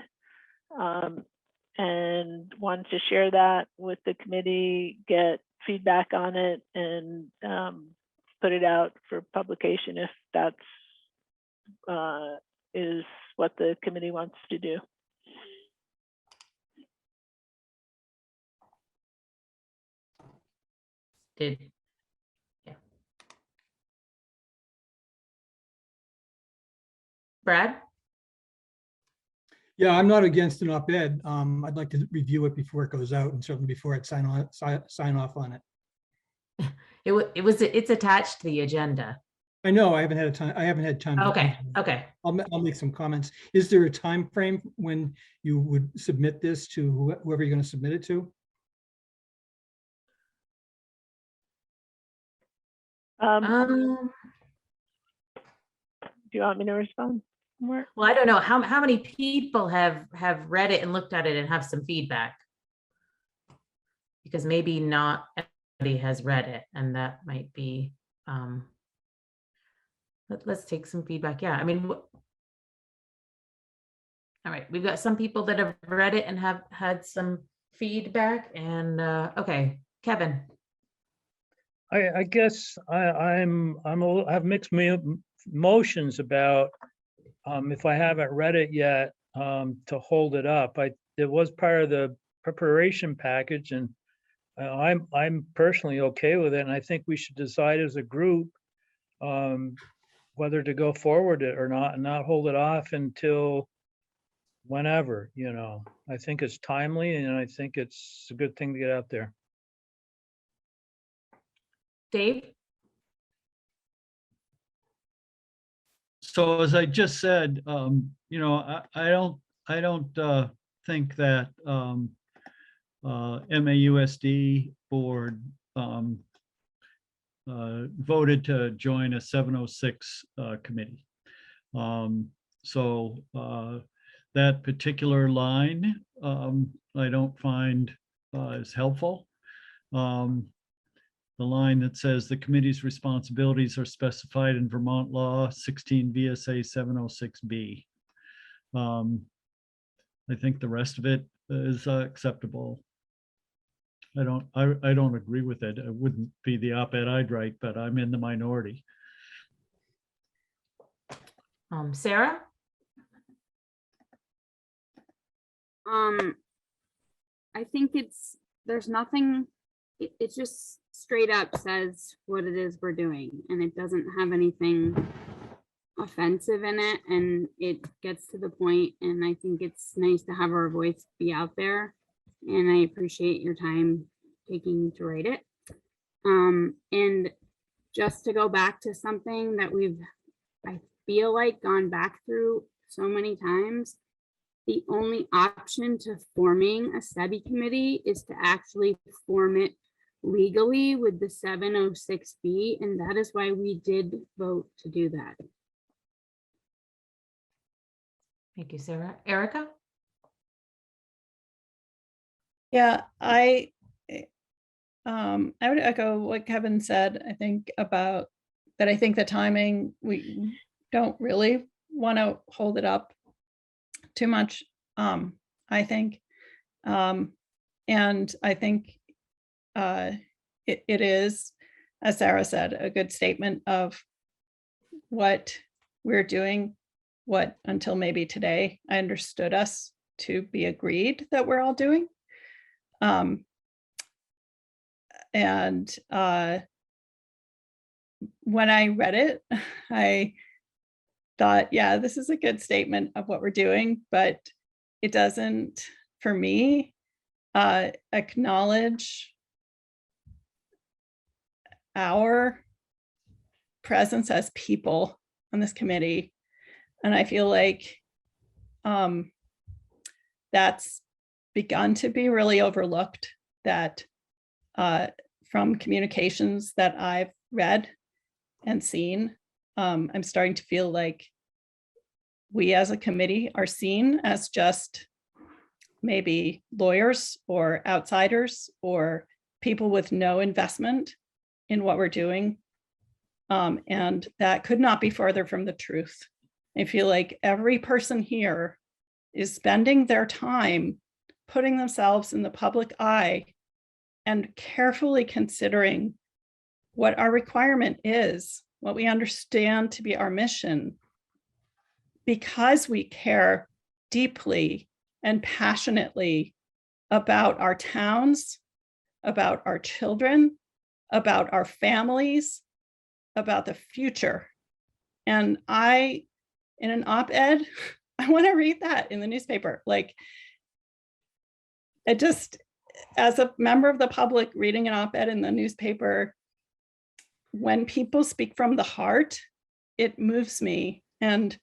and wanted to share that with the committee, get feedback on it, and put it out for publication if that's is what the committee wants to do. Brad? Yeah, I'm not against an op-ed. I'd like to review it before it goes out and certainly before I sign off on it. It's attached to the agenda. I know I haven't had time. I haven't had time. to Okay, read it. okay. I'll make some comments. Is there a time frame when you would submit this to whoever you're going to submit it to? Do you want me to respond? Mark? Well, I don't know, how many people have read it and looked at it and have some feedback? Because maybe not everybody has read it, and that might be, let's take some feedback. Yeah, I mean, all right, we've got some people that have read it and have had some feedback, and okay, Kevin. I guess I have mixed emotions about if I haven't read it yet, to hold it up. It was part of the preparation package, and I'm personally okay with it. And I think we should decide as a group whether to go forward it or not, and not hold it off until whenever, you know. I think it's timely, and I think it's a good thing to get out there. Dave? So as I just said, you know, I don't think that MAUSD board voted to join a 706 committee. So that particular line I don't find is helpful. The line that says the committee's responsibilities are specified in Vermont law 16 VSA 706B. I think the rest of it is acceptable. I don't agree with it. It wouldn't be the op-ed I'd write, but I'm in the minority. Sarah? I think there's nothing, it just straight up says what it is we're doing, and it doesn't have anything offensive in it, and it gets to the point, and I think it's nice to have our voice be out there, and I appreciate your time taking to write it. And just to go back to something that I feel like gone back through so many times, the only option to forming a study committee is to actually form it legally with the 706B, and that is why we did vote to do that. Thank you, Sarah. Erica? Yeah, I would echo what Kevin said. I think about that. I think the timing, we don't really want to hold it up too much. I think, and I think it is, as Sarah said, a good statement of what we're doing, what until maybe today I understood us to be agreed that we're all doing. And when I read it, I thought, yeah, this is a good statement of what we're doing, but it doesn't, for me, acknowledge our presence as people on this committee. And I feel like that's begun to be really overlooked, that from communications that I've read and seen, I'm starting to feel like we as a committee are seen as just maybe lawyers or outsiders or people with no investment in what we're doing. And that could not be further from the truth. I feel like every person here is spending their time putting themselves in the public eye and carefully considering what our requirement is, what we understand to be our mission, because we care deeply and passionately about our towns, about our children, about our families, about the future. And in an op-ed, I want to read that in the newspaper. Like, it just, as a member of the public reading an op-ed in the newspaper, when people speak from the heart, it moves me. And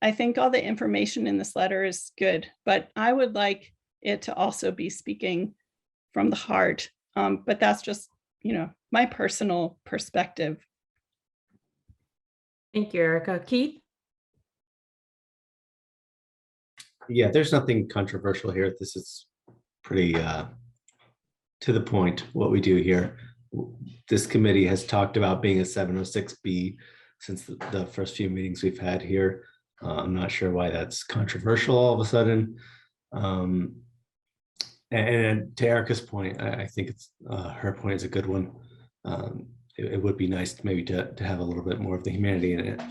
I think all the information in this letter is good, but I would like it to also be speaking from the heart. But that's just, my personal perspective. Thank you, Erica. Keith? Yeah, there's nothing controversial here. This is pretty to the point what we do here. This committee has talked about being a 706B since the first few meetings we've had here. I'm not sure why that's controversial all of a sudden. And to Erica's point, I think it's her point is a good one. It would be nice maybe to have a little bit more of the humanity in it.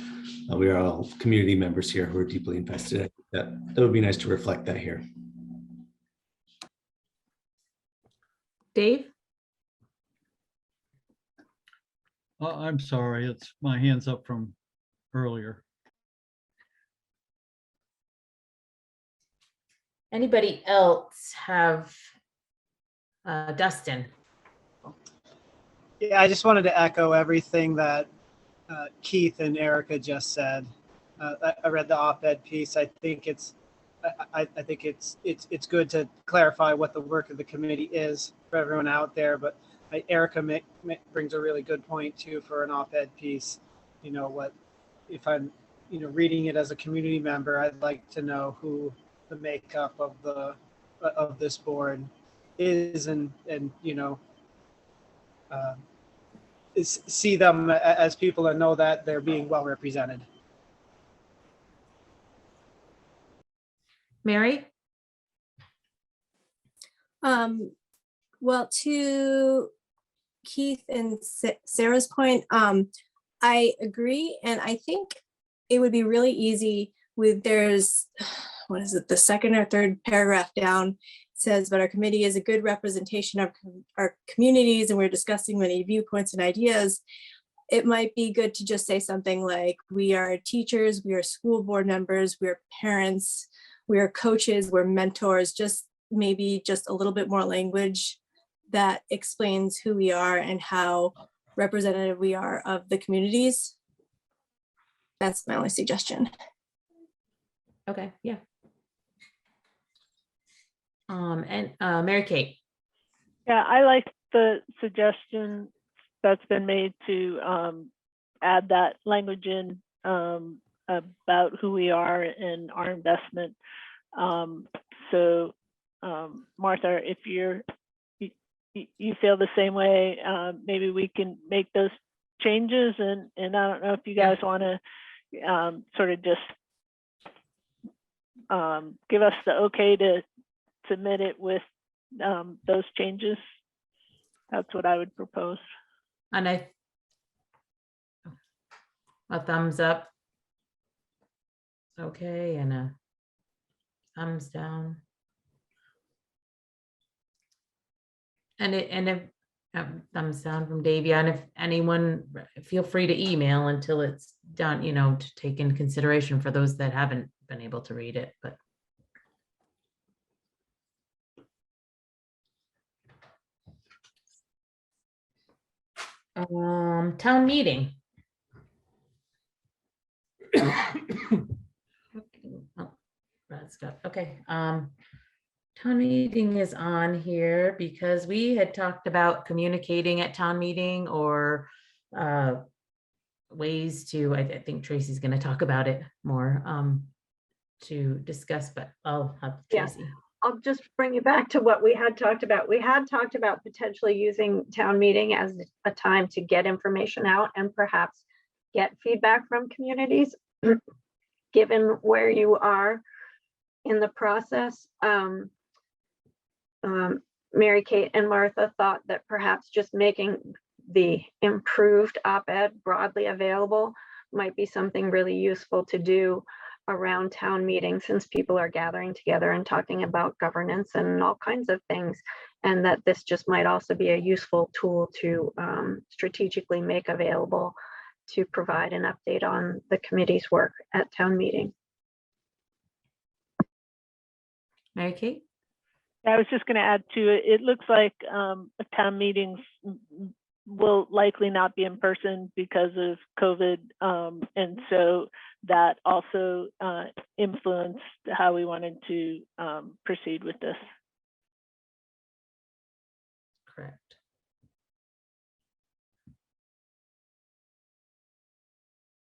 We are all community members here who are deeply invested. I think that would be nice to reflect that here. Dave? I'm sorry, it's my hands up from earlier. Anybody else have Dustin? Yeah, I just wanted to echo everything that Keith and Erica just said. I read the op-ed piece. I think it's good to clarify what the work of the committee is for everyone out there. But Erica brings a really good point too for an op-ed piece. What if I'm reading it as a community member? I'd like to know who the makeup of this board is, and see them as people and know that they're being well represented. Mary? Well, to Keith and Sarah's point, I agree. And I think it would be really easy there's, what is it, the second or third paragraph down says, but our committee is a good representation of our communities and we're discussing many viewpoints and ideas. It might be good to just say something like, we are teachers, we are school board members, we are parents, we are coaches, we're mentors, maybe just a little bit more language that explains who we are and how representative we are of the communities. That's my only suggestion. Okay, yeah. And Mary Kate? Yeah, I like the suggestion that's been made to add that language in about who we are and our investment. So Martha, if you feel the same way, maybe we can make those changes, and I don't know if you guys want to sort of just give us the okay to submit it with those changes. That's what I would propose. And a thumbs up. Okay, and a thumbs down. And if thumbs down from Davia, and if anyone, feel free to email until it's done, to take in consideration for those that haven't been able to read it, but. Town meeting. Okay. Town meeting is on here because we had talked about communicating at town meeting or ways to, I think Tracy's going to talk about it more to discuss, but I'll have Tracy. I'll just bring you back to what we had talked about. We had talked about potentially using town meeting as a time to get information out and perhaps get feedback from communities, given where you are in the process. Mary Kate and Martha thought that perhaps just making the improved op-ed broadly available might be something really useful to do around town meetings, since people are gathering together and talking about governance and all kinds of things, and that this just might also be a useful tool to strategically make available to provide an update on the committee's work at town meeting. Mary Kate? I was just going to add to it. It looks like town meetings will likely not be in person because of COVID. And so that also influenced how we wanted to proceed with this. Correct.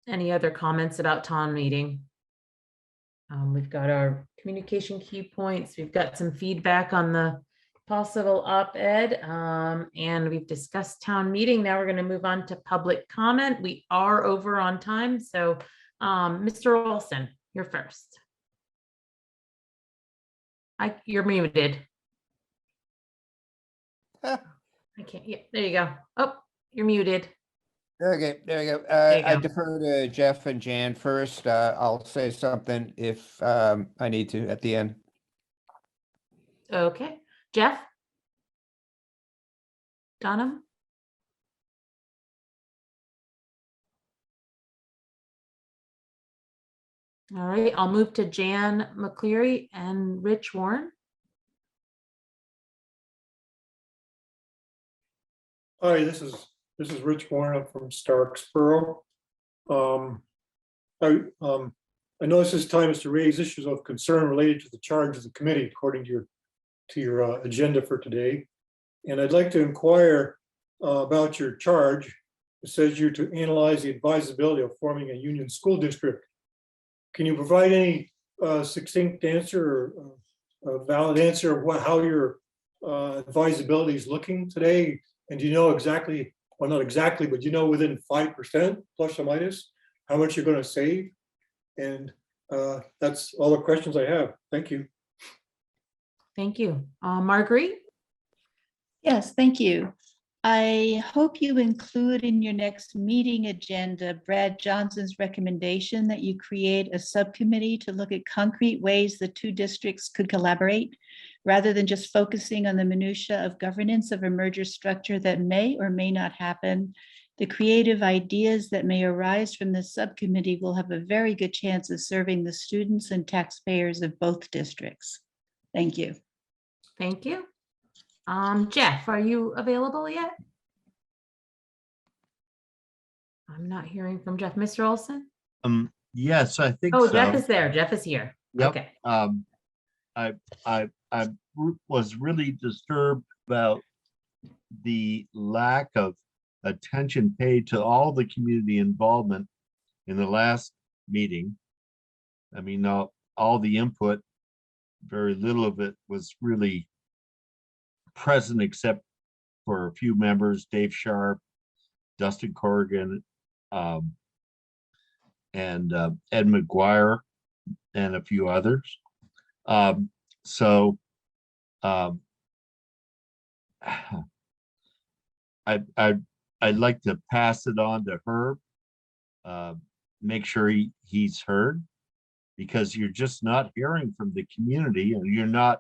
Any other comments about town meeting? We've got our communication key points. We've got some feedback on the possible op-ed, and we've discussed town meeting. Now we're going to move on to public comment. We are over on time, so Mr. Olson, you're first. You're muted. I can't. Yeah, there you go. Oh, you're muted. Okay, there you go. There you I go. defer to Jeff and Jan first. I'll say something if I need to at the end. Okay, Jeff? Dunham? All right, I'll move to Jan McCleary and Rich Warren. Hi, this is Rich Warren. I'm from Starksboro. I know this time is to raise issues of concern related to the charge of the committee according to your agenda for today. And I'd like to inquire about your charge. It says you're to analyze the advisability of forming a union school district. Can you provide any succinct answer or a valid answer of how your advisability is looking today? And do you know exactly, well, not exactly, but you know within 5% plus or minus how much you're going to save? And that's all the questions I have. Thank you. Thank you. Marguerite? Yes, thank you. I hope you include in your next meeting agenda Brad Johnson's recommendation that you create a subcommittee to look at concrete ways the two districts could collaborate, rather than just focusing on the minutia of governance of a merger structure that may or may not happen. The creative ideas that may arise from this subcommittee will have a very good chance of serving the students and taxpayers of both districts. Thank you. Thank you. Jeff, are you available yet? I'm not hearing from Jeff. Mr. Olson? Yes, I think Oh, so. Jeff is there. Jeff is here. Yep. Okay. I was really disturbed about the lack of attention paid to all the community involvement in the last meeting. I mean, all the input, very little of it was really present except for a few members, Dave Sharp, Dustin Corrigan, and Ed McGuire, and a few others. I'd like to pass it on to Herb, make sure he's heard, because you're just not hearing from the community, and you're not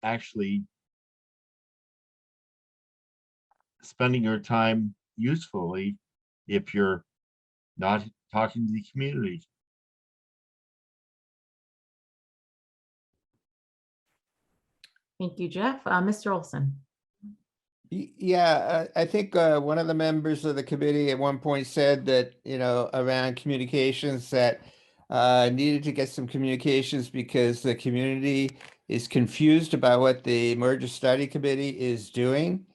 actually spending your time usefully if you're not talking to the community. Thank you, Jeff. Mr. Olson? Yeah, I think one of the members of the committee at one point said that, around communications that needed to get some communications because the community is confused about what the Merger Study Committee is doing.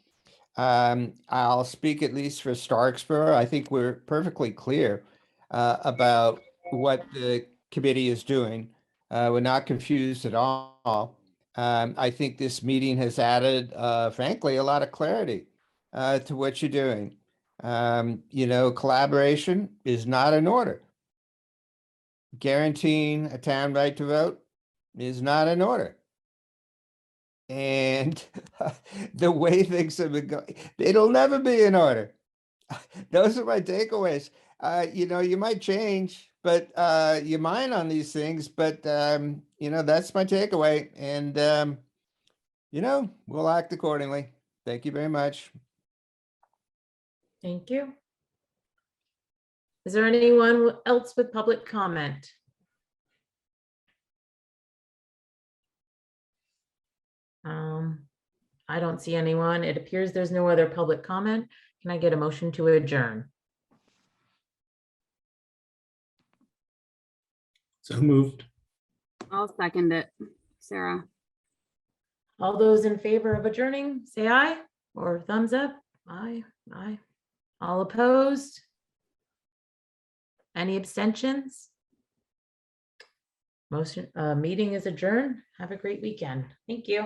I'll speak at least for Starksboro. I think we're perfectly clear about what the committee is doing. We're not confused at all. I think this meeting has added, frankly, a lot of clarity to what you're doing. Collaboration is not in order. Guaranteeing a town right to vote is not in order. And the way things have been going, it'll never be in order. Those are my takeaways. You might change, but your mind on these things, but that's my takeaway. And we'll act accordingly. Thank you very much. Thank you. Is there anyone else with public comment? I don't see anyone. It appears there's no other public comment. Can I get a motion to adjourn? So moved. I'll second it. Sarah. All those in favor of adjourning, say aye or thumbs up. Aye, aye. All opposed? Any abstentions? Motion, meeting is adjourned. Have a great weekend. Thank you.